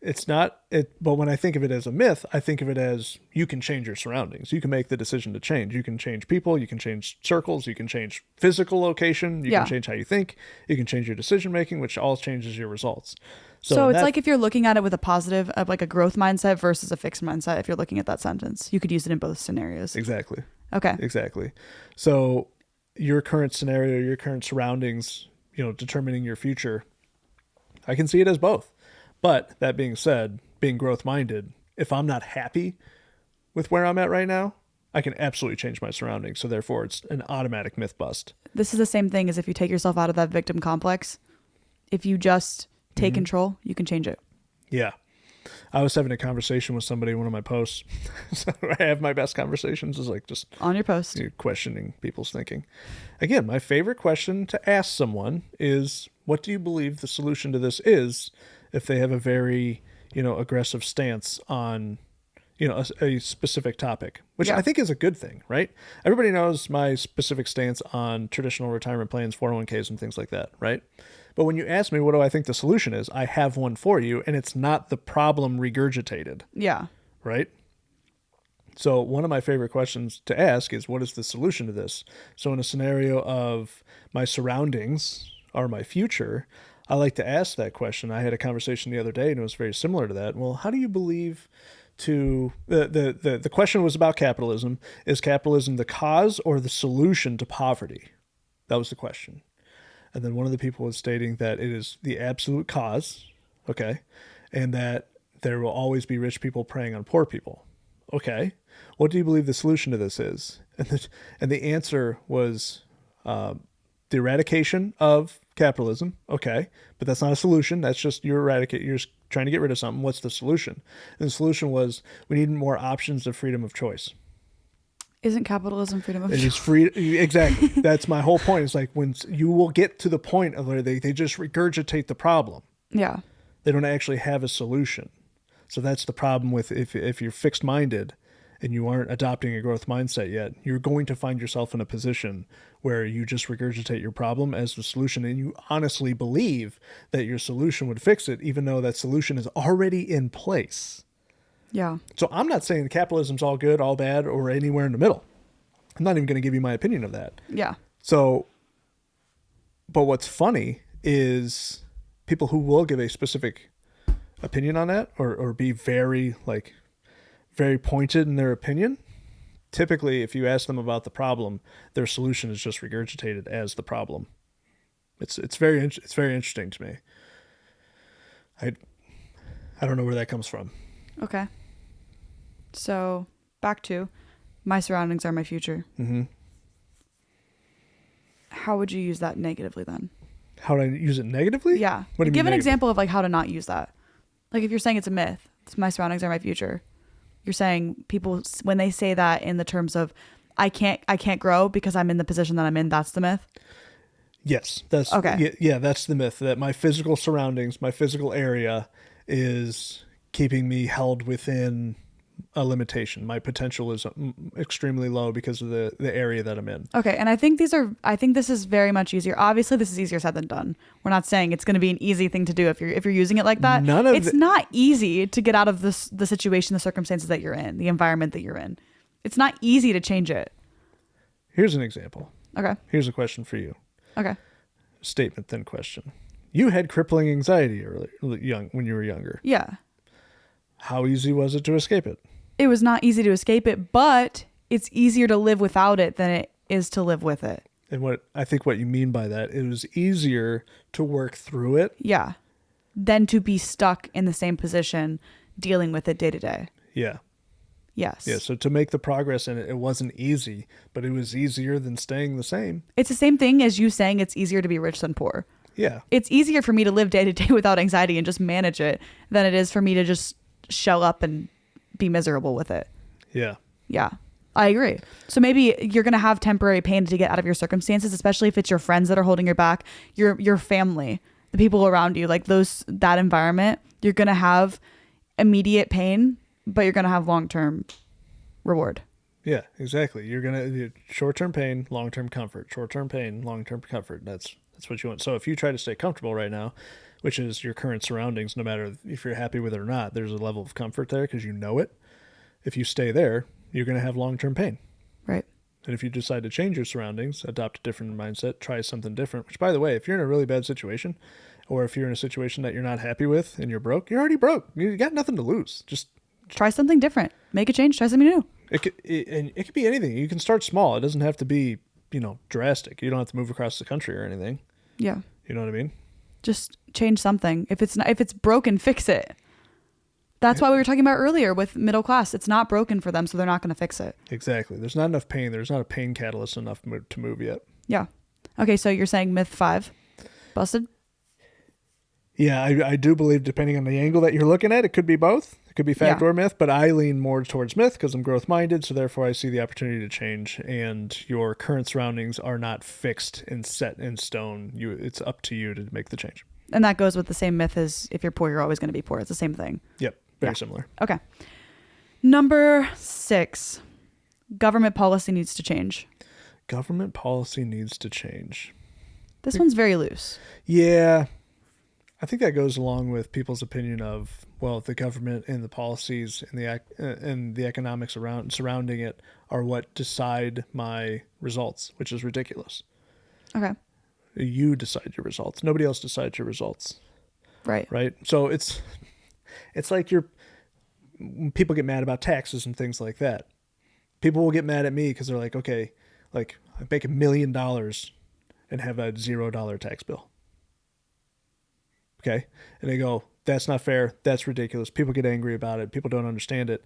it's not it. But when I think of it as a myth, I think of it as you can change your surroundings. You can make the decision to change. You can change people. You can change circles. You can change physical location. You can change how you think. You can change your decision making, which all changes your results. So it's like if you're looking at it with a positive, of like a growth mindset versus a fixed mindset, if you're looking at that sentence, you could use it in both scenarios. Exactly. Okay. Exactly. So your current scenario, your current surroundings, determining your future, I can see it as both. But that being said, being growth minded, if I'm not happy with where I'm at right now, I can absolutely change my surroundings. So therefore it's an automatic myth bust. This is the same thing as if you take yourself out of that victim complex. If you just take control, you can change it. Yeah. I was having a conversation with somebody in one of my posts. So I have my best conversations is like just on your post, questioning people's thinking. Again, my favorite question to ask someone is, what do you believe the solution to this is, if they have a very, aggressive stance on, a specific topic, which I think is a good thing, right? Everybody knows my specific stance on traditional retirement plans, 401ks and things like that, right? But when you ask me, what do I think the solution is? I have one for you, and it's not the problem regurgitated. Yeah. Right? So one of my favorite questions to ask is, what is the solution to this? So in a scenario of my surroundings are my future, I like to ask that question. I had a conversation the other day, and it was very similar to that. Well, how do you believe to... The question was about capitalism. Is capitalism the cause or the solution to poverty? That was the question. And then one of the people was stating that it is the absolute cause, okay, and that there will always be rich people preying on poor people. Okay, what do you believe the solution to this is? And the answer was the eradication of capitalism. Okay, but that's not a solution. That's just you're just trying to get rid of something. What's the solution? And the solution was we need more options of freedom of choice. Isn't capitalism freedom of choice? It is free. Exactly. That's my whole point. It's like when you will get to the point of where they just regurgitate the problem. Yeah. They don't actually have a solution. So that's the problem with if you're fixed minded and you aren't adopting a growth mindset yet, you're going to find yourself in a position where you just regurgitate your problem as the solution, and you honestly believe that your solution would fix it, even though that solution is already in place. Yeah. So I'm not saying capitalism's all good, all bad, or anywhere in the middle. I'm not even going to give you my opinion of that. Yeah. So, but what's funny is people who will give a specific opinion on that or be very pointed in their opinion. Typically, if you ask them about the problem, their solution is just regurgitated as the problem. It's very interesting to me. I don't know where that comes from. Okay. So back to my surroundings are my future. Mm-hmm. How would you use that negatively then? How would I use it negatively? Yeah. What do you Give mean an example of like how to not use that. Like if you're saying it's a myth, it's my surroundings are my future. You're saying people, when they say that in the terms of I can't grow because I'm in the position that I'm in, that's the myth? Yes. That's okay. Yeah, that's the myth, that my physical surroundings, my physical area is keeping me held within a limitation. My potential is extremely low because of the area that I'm in. Okay, and I think this is very much easier. Obviously, this is easier said than done. We're not saying it's going to be an easy thing to do if you're using it like that. It's not easy to get out of the situation, the circumstances that you're in, the environment that you're in. It's not easy to change it. Here's an example. Okay. Here's a question for you. Okay. Statement then question. You had crippling anxiety when you were younger. Yeah. How easy was it to escape it? It was not easy to escape it, but it's easier to live without it than it is to live with it. And what you mean by that, it was easier to work through it. Yeah. Than to be stuck in the same position dealing with it day to day. Yeah. Yes. Yeah. So to make the progress in it, it wasn't easy, but it was easier than staying the same. It's the same thing as you saying it's easier to be rich than poor. Yeah. It's easier for me to live day to day without anxiety and just manage it than it is for me to just shell up and be miserable with it. Yeah. Yeah. I agree. So maybe you're going to have temporary pain to get out of your circumstances, especially if it's your friends that are holding your back, your family, the people around you, like that environment. You're going to have immediate pain, but you're going to have long-term reward. Yeah, exactly. You're going to short-term pain, long-term comfort, short-term pain, long-term comfort. That's what you want. So if you try to stay comfortable right now, which is your current surroundings, no matter if you're happy with it or not, there's a level of comfort there because you know it. If you stay there, you're going to have long-term pain. Right. And if you decide to change your surroundings, adopt a different mindset, try something different, which, by the way, if you're in a really bad situation or if you're in a situation that you're not happy with and you're broke, you're already broke. You got nothing to lose. Just try something different. Make a change. Try something new. It could be anything. You can start small. It doesn't have to be, drastic. You don't have to move across the country or anything. Yeah. You know what I mean? Just change something. If it's broken, fix it. That's why we were talking about earlier with middle class. It's not broken for them, so they're not going to fix it. Exactly. There's not enough pain. There's not a pain catalyst enough to move yet. Yeah. Okay, so you're saying myth 5. Busted? Yeah, I do believe depending on the angle that you're looking at, it could be both. It could be fact or myth, but I lean more towards myth because I'm growth-minded, so therefore I see the opportunity to change, and your current surroundings are not fixed and set in stone. It's up to you to make the change. And that goes with the same myth as if you're poor, you're always going to be poor. It's the same thing. Yep, very similar. Okay. Number 6, government policy needs to change. Government policy needs to change. This one's very loose. Yeah. I think that goes along with people's opinion of, well, the government and the policies and the economics surrounding it are what decide my results, which is ridiculous. Okay. You decide your results. Nobody else decides your results. Right. Right. So it's like people get mad about taxes and things like that. People will get mad at me because they're like, okay, like I make $1 million and have a $0 tax bill. Okay. And they go, that's not fair. That's ridiculous. People get angry about it. People don't understand it.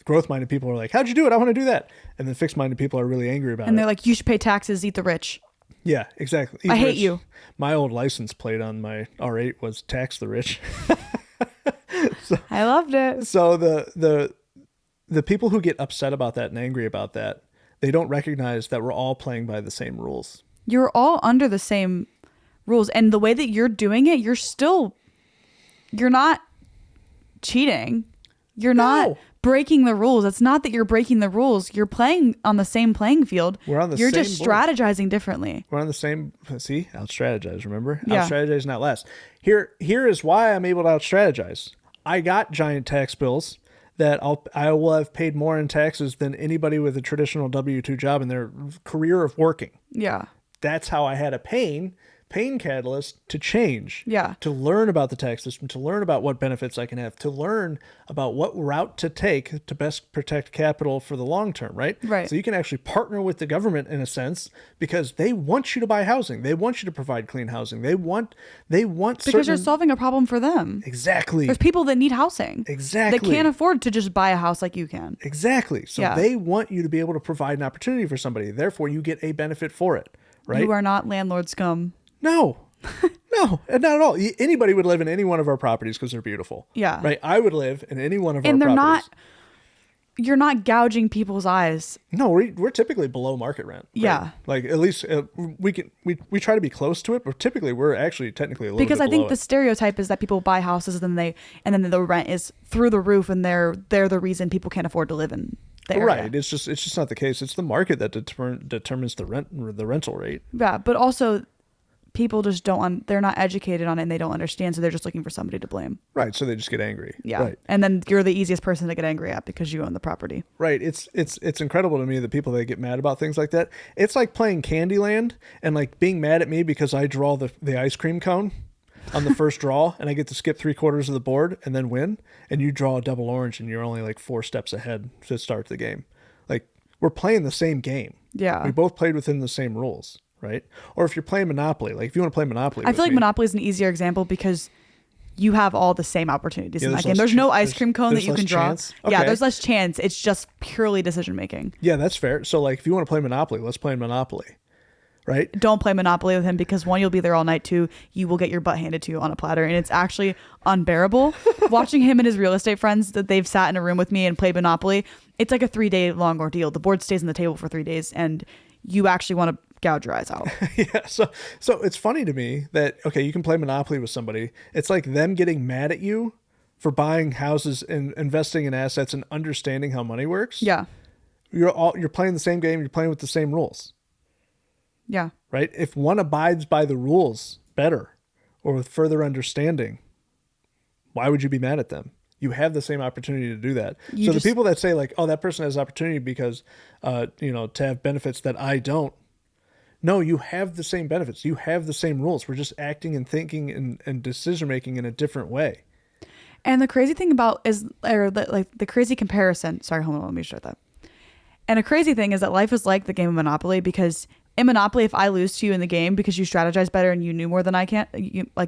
Growth-minded people are like, how'd you do it? I want to do that. And then fixed-minded people are really angry about it. And they're like, you should pay taxes, eat the rich. Yeah, exactly. I hate you. My old license plate on my R8 was tax the rich. I loved it. So the people who get upset about that and angry about that, they don't recognize that we're all playing by the same rules. You're all under the same rules. And the way that you're doing it, you're not cheating. You're not breaking the rules. It's not that you're breaking the rules. You're playing on the same playing field. We're on the You're same just board. Strategizing differently. We're on the same. See, out strategize. Remember, Yeah. out strategize, not less. Here is why I'm able to out strategize. I got giant tax bills that I will have paid more in taxes than anybody with a traditional W-2 job in their career of working. Yeah. That's how I had a pain catalyst to change. Yeah. To learn about the tax system, to learn about what benefits I can have, to learn about what route to take to best protect capital for the long term, right? Right. So you can actually partner with the government in a sense because they want you to buy housing. They want you to provide clean housing. They want because you're solving a problem for them. Exactly. There's people that need housing. Exactly. They can't afford to just buy a house like you can. Exactly. So they want you to be able to provide an opportunity for somebody. Therefore, you get a benefit for it. right? You are not landlord scum. No. No, not at all. Anybody would live in any one of our properties because they're beautiful. Yeah. Right? I would live in any one of our and they're properties. You're not gouging people's eyes. No, we're typically below market rent. Right? Yeah. Like at least we try to be close to it, but typically we're actually technically a little because bit I think below the stereotype is that people buy houses and then the rent is through the roof and they're the reason people can't afford to live in the area. Right. It's just not the case. It's the market that determines the rental rate. Yeah, but also people just they're not educated on it and they don't understand, so they're just looking for somebody to blame. Right, so they just get angry. Yeah. Right. And then you're the easiest person to get angry at because you own the property. Right. It's incredible to me the people that get mad about things like that. It's like playing Candyland and like being mad at me because I draw the ice cream cone on the first draw and I get to skip 3/4 of the board and then win, and you draw a double orange and you're only like 4 steps ahead to start the game. Like, we're playing the same game. Yeah. We both played within the same rules. Right? Or if you're playing Monopoly, like if you want to play Monopoly, I feel like Monopoly is an easier example because you have all the same opportunities in that game. There's no ice cream cone that you can draw. Okay. Yeah, there's less chance. It's just purely decision making. Yeah, that's fair. So like if you want to play Monopoly, let's play Monopoly. Right? Don't play Monopoly with him because one, you'll be there all night. Two, you will get your butt handed to you on a platter, and it's actually unbearable. Watching him and his real estate friends that they've sat in a room with me and played Monopoly, it's like a 3-day long ordeal. The board stays on the table for 3 days, and you actually want to gouge your eyes out. Yeah. So it's funny to me that, okay, you can play Monopoly with somebody. It's like them getting mad at you for buying houses and investing in assets and understanding how money works. Yeah. You're playing the same game. You're playing with the same rules. Yeah. Right. If one abides by the rules better or with further understanding, why would you be mad at them? You have the same opportunity to do that. The people that say like, oh, that person has opportunity because, to have benefits that I don't. No, you have the same benefits. You have the same rules. We're just acting and thinking and decision-making in a different way. And the crazy thing the crazy comparison, sorry, hold on, let me start that. And a crazy thing is that life is like the game of Monopoly, because in Monopoly, if I lose to you in the game because you strategize better and you knew more than I can,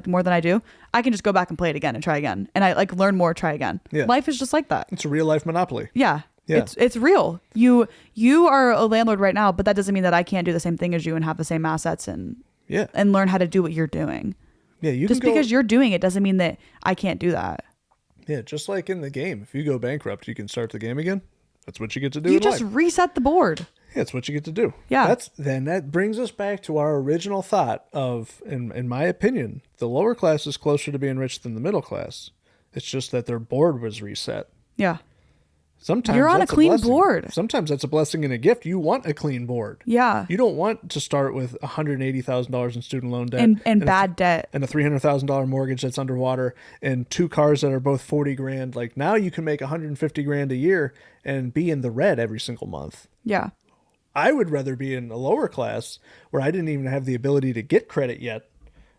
more than I do, I can just go back and play it again and try again. And I learn more, try again. Yeah. Life is just like that. It's a real life Monopoly. Yeah. Yeah. It's real. You are a landlord right now, but that doesn't mean that I can't do the same thing as you and have the same assets and learn how to do what you're doing. Yeah, because you're doing it doesn't mean that I can't do that. Yeah, just like in the game, if you go bankrupt, you can start the game again. That's what you get to do. You just reset the board. Yeah, that's what you get to do. Yeah. Then that brings us back to our original thought of, in my opinion, the lower class is closer to being rich than the middle class. It's just that their board was reset. Yeah. Sometimes you're on a clean board. Sometimes that's a blessing and a gift. You want a clean board. Yeah. You don't want to start with $180,000 in student loan debt and bad debt and a $300,000 mortgage that's underwater and 2 cars that are both $40,000. Like, now you can make $150,000 a year and be in the red every single month. Yeah. I would rather be in a lower class where I didn't even have the ability to get credit yet.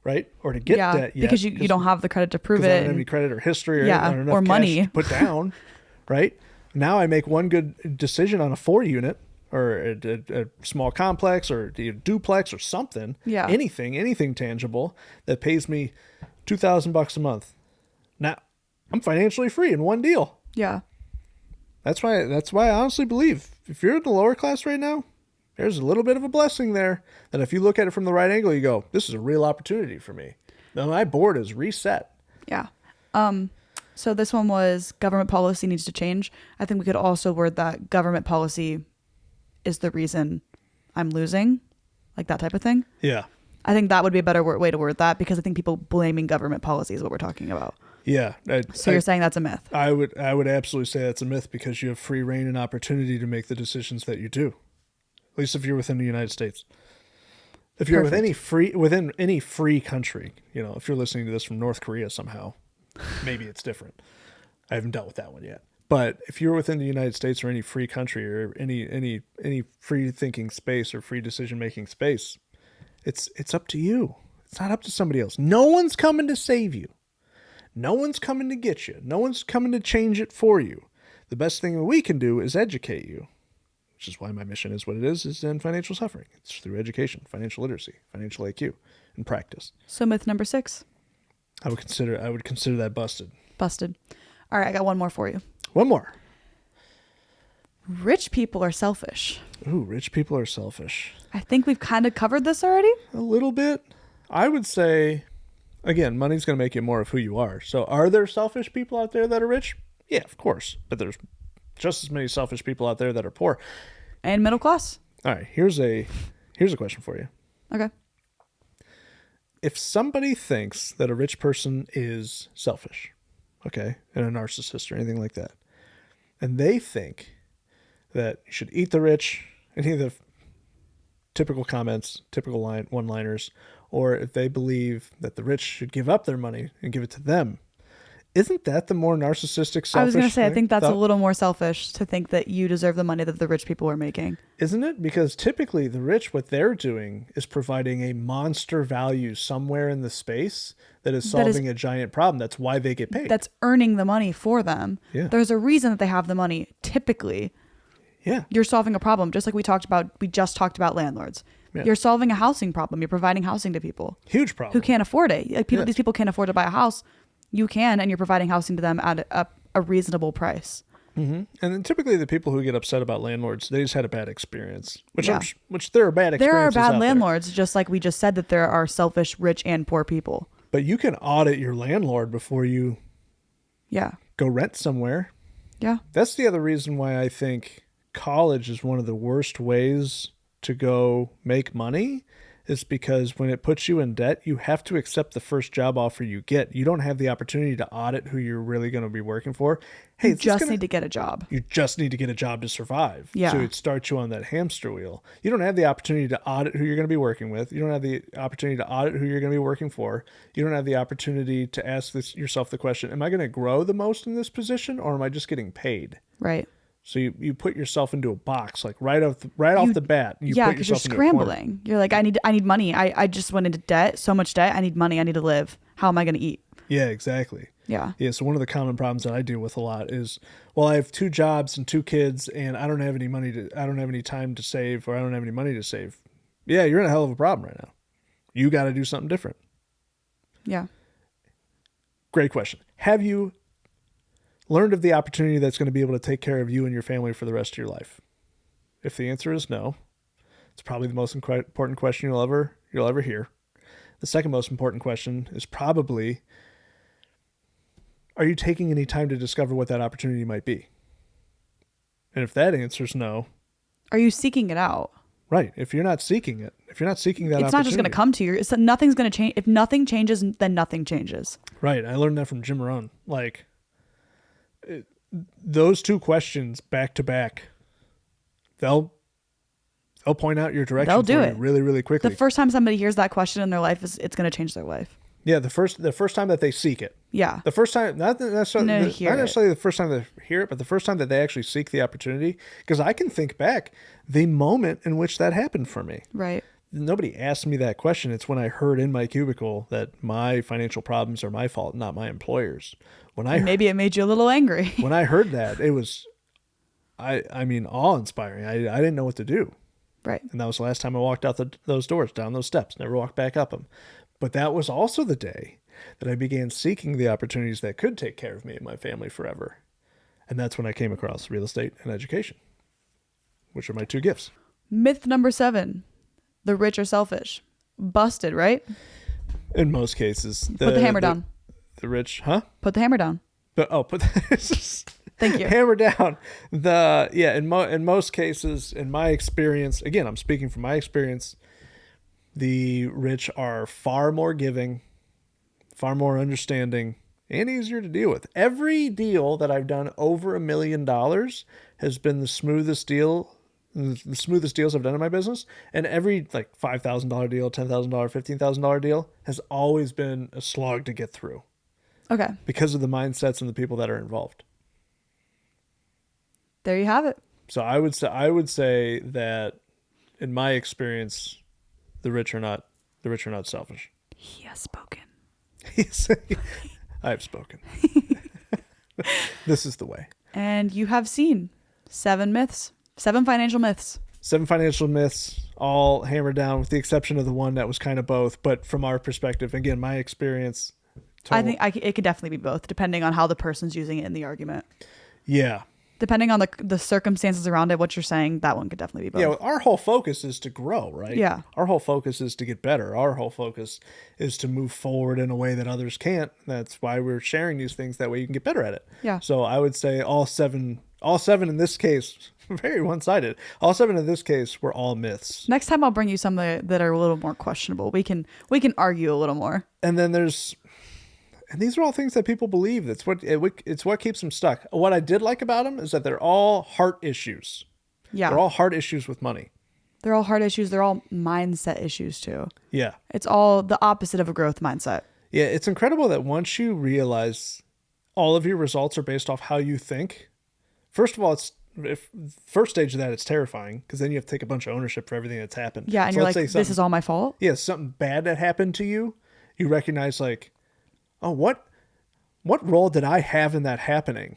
Right? Or to get debt yet. Because you don't have the credit to prove it. I don't have any credit or history or money to put down. Right? Now I make one good decision on a 4-unit or a small complex or a duplex or something. Yeah. Anything tangible that pays me $2,000 a month. Now I'm financially free in one deal. Yeah. That's why I honestly believe if you're in the lower class right now, there's a little bit of a blessing there that if you look at it from the right angle, you go, this is a real opportunity for me. Now my board is reset. Yeah. So this one was government policy needs to change. I think we could also word that government policy is the reason I'm losing, like that type of thing. Yeah. I think that would be a better way to word that, because I think people blaming government policy is what we're talking about. Yeah. So you're saying that's a myth? I would absolutely say that's a myth, because you have free reign and opportunity to make the decisions that you do. At least if you're within the United States. If you're within any free country, if you're listening to this from North Korea somehow, maybe it's different. I haven't dealt with that one yet. But if you're within the United States or any free country or any free thinking space or free decision making space, it's up to you. It's not up to somebody else. No one's coming to save you. No one's coming to get you. No one's coming to change it for you. The best thing that we can do is educate you, which is why my mission is what it is in financial suffering. It's through education, financial literacy, financial IQ, and practice. So myth number 6. I would consider that busted. Busted. All right, I got one more for you. One more. Rich people are selfish. Ooh, rich people are selfish. I think we've kind of covered this already. A little bit. I would say, again, money's going to make you more of who you are. So are there selfish people out there that are rich? Yeah, of course. But there's just as many selfish people out there that are poor. And middle class. All right, here's a question for you. Okay. If somebody thinks that a rich person is selfish, okay, and a narcissist or anything like that, and they think that you should eat the rich, any of the typical comments, typical one-liners, or if they believe that the rich should give up their money and give it to them, isn't that the more narcissistic, selfish I was going to say, I think that's thought? a little more selfish to think that you deserve the money that the rich people are making. Isn't it? Because typically the rich, what they're doing is providing a monster value somewhere in the space that is solving a giant problem. That's why they get paid. That's earning the money for them. Yeah. There's a reason that they have the money. Typically, yeah, you're solving a problem. Just like we just talked about landlords. Yeah. You're solving a housing problem. You're providing housing to people. Huge problem. Who can't afford it. Like These people can't afford to buy a house. You can, and you're providing housing to them at a reasonable price. Mm-hmm. And then typically the people who get upset about landlords, they just had a bad experience, which there are bad experiences. There are bad out landlords, just like we just said that there are selfish, rich, and poor people. But you can audit your landlord before you go rent somewhere. Yeah. That's the other reason why I think college is one of the worst ways to go make money, is because when it puts you in debt, you have to accept the first job offer you get. You don't have the opportunity to audit who you're really going to be working for. Hey, you just need to get a job. You just need to get a job to survive. Yeah. So it starts you on that hamster wheel. You don't have the opportunity to audit who you're going to be working with. You don't have the opportunity to audit who you're going to be working for. You don't have the opportunity to ask yourself the question, am I going to grow the most in this position, or am I just getting paid? Right. So you put yourself into a box, like right off the bat. Because you're scrambling. You're like, I need money. I just went into debt, so much debt. I need money. I need to live. How am I going to eat? Yeah, exactly. Yeah. Yeah. So one of the common problems that I deal with a lot is, well, I have 2 jobs and 2 kids, and I don't have any time to save, or I don't have any money to save. Yeah, you're in a hell of a problem right now. You got to do something different. Yeah. Great question. Have you learned of the opportunity that's going to be able to take care of you and your family for the rest of your life? If the answer is no, it's probably the most important question you'll ever hear. The second most important question is probably, are you taking any time to discover what that opportunity might be? And if that answer is no, are you seeking it out? Right. If you're not seeking it, if you're not seeking that opportunity, it's not just going to come to you. Nothing's going to change. If nothing changes, then nothing changes. Right. I learned that from Jim Rohn. Like, those 2 questions back to back, they'll point out your direction. They'll do it really, really quickly. The first time somebody hears that question in their life, it's going to change their life. Yeah, the first time that they seek it. Yeah. The first time, not necessarily the first time they hear it, but the first time that they actually seek the opportunity. Because I can think back the moment in which that happened for me. Right. Nobody asked me that question. It's when I heard in my cubicle that my financial problems are my fault, not my employer's. Maybe it made you a little angry. When I heard that, it was, awe-inspiring. I didn't know what to do. Right. And that was the last time I walked out those doors, down those steps, never walked back up them. But that was also the day that I began seeking the opportunities that could take care of me and my family forever. And that's when I came across real estate and education, which are my 2 gifts. Myth number 7, the rich are selfish. Busted, right? In most cases. Put the hammer down. The rich, huh? Put the hammer down. Thank you. Hammer down. In most cases, in my experience, again, I'm speaking from my experience, the rich are far more giving, far more understanding, and easier to deal with. Every deal that I've done over $1 million has been the smoothest deals I've done in my business. And every $5,000 deal, $10,000, $15,000 deal has always been a slog to get through. Okay. Because of the mindsets and the people that are involved. There you have it. So I would say that in my experience, the rich are not selfish. He has spoken. I have spoken. This is the way. And you have seen 7 financial myths. 7 financial myths, all hammered down, with the exception of the one that was kind of both. But from our perspective, again, my experience. I think it could definitely be both, depending on how the person's using it in the argument. Yeah. Depending on the circumstances around it, what you're saying, that one could definitely be both. Yeah, well, our whole focus is to grow, right? Yeah. Our whole focus is to get better. Our whole focus is to move forward in a way that others can't. That's why we're sharing these things. That way you can get better at it. Yeah. So I would say all seven in this case, very one-sided. All 7 in this case were all myths. Next time I'll bring you some that are a little more questionable. We can argue a little more. And then and these are all things that people believe. It's what keeps them stuck. What I did like about them is that they're all heart issues. Yeah. They're all heart issues with money. They're all heart issues. They're all mindset issues too. Yeah. It's all the opposite of a growth mindset. Yeah. It's incredible that once you realize all of your results are based off how you think, first of all, first stage of that, it's terrifying because then you have to take a bunch of ownership for everything that's happened. Yeah. And so you're like, this is all my fault. Yeah. Something bad that happened to you. You recognize like, oh, what role did I have in that happening?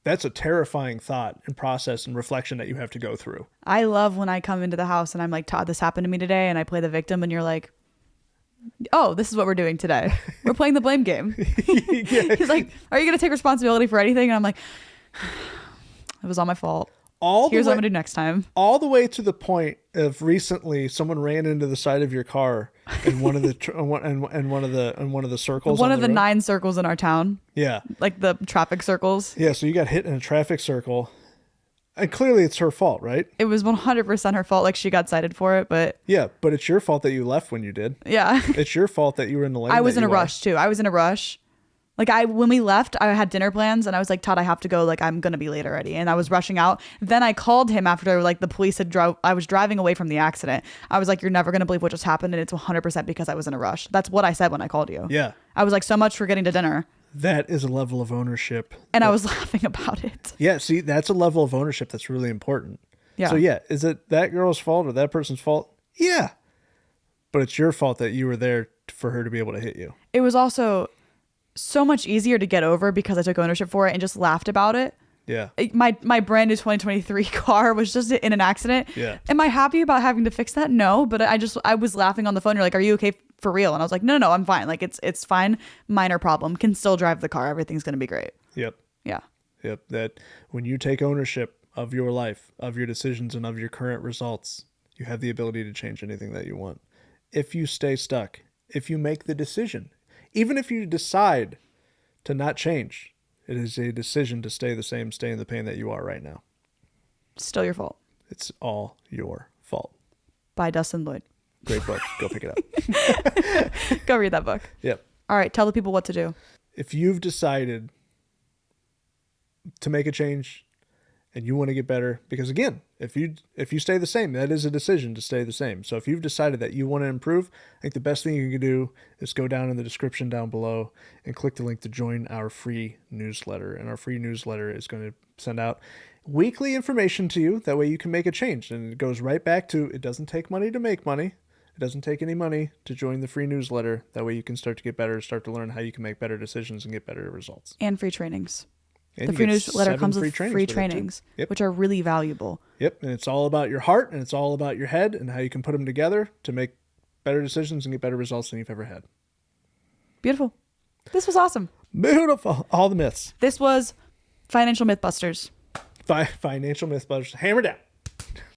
That's a terrifying thought and process and reflection that you have to go through. I love when I come into the house and I'm like, Todd, this happened to me today. And I play the victim and you're like, oh, this is what we're doing today. We're playing the blame game. Yeah. He's like, are you going to take responsibility for anything? And I'm like, it was all my fault. Here's what I'm going to do next time. All the way to the point of recently someone ran into the side of your car in one of the one of the circles. One of the 9 circles in our town. Yeah. Like the traffic circles. Yeah, so you got hit in a traffic circle. And clearly it's her fault, right? It was 100% her fault. Like she got cited for it, but yeah, but it's your fault that you left when you did. Yeah. It's your fault that you were in the lane. I was in a rush too. I was in a rush. Like when we left, I had dinner plans and I was like, Todd, I have to go. Like I'm going to be late already. And I was rushing out. Then I called him after like the police had I was driving away from the accident. I was like, you're never going to believe what just happened. And it's 100% because I was in a rush. That's what I said when I called you. Yeah. I was like, so much for getting to dinner. That is a level of ownership. And I was laughing about it. Yeah. See, that's a level of ownership that's really important. Yeah. So yeah, is it that girl's fault or that person's fault? Yeah. But it's your fault that you were there for her to be able to hit you. It was also so much easier to get over because I took ownership for it and just laughed about it. Yeah. My brand new 2023 car was just in an accident. Yeah. Am I happy about having to fix that? No, but I was laughing on the phone. You're like, are you okay for real? And I was like, no, I'm fine. Like it's fine. Minor problem. Can still drive the car. Everything's going to be great. Yep. Yeah. Yep. That when you take ownership of your life, of your decisions and of your current results, you have the ability to change anything that you want. If you stay stuck, if you make the decision, even if you decide to not change, it is a decision to stay the same, stay in the pain that you are right now. Still your fault. It's all your fault. By Dustin Lloyd. Great book. Go pick it up. Go read that book. Yep. All right. Tell the people what to do. If you've decided to make a change and you want to get better, because again, if you stay the same, that is a decision to stay the same. So if you've decided that you want to improve, I think the best thing you can do is go down in the description down below and click the link to join our free newsletter. And our free newsletter is going to send out weekly information to you. That way you can make a change. And it goes right back to, it doesn't take money to make money. It doesn't take any money to join the free newsletter. That way you can start to get better, start to learn how you can make better decisions and get better results. And free trainings. And the free newsletter comes with free trainings, yep. Which are really valuable. Yep. And it's all about your heart and it's all about your head and how you can put them together to make better decisions and get better results than you've ever had. Beautiful. This was awesome. Beautiful. All the myths. This was Financial Mythbusters. Financial Mythbusters. Hammer down.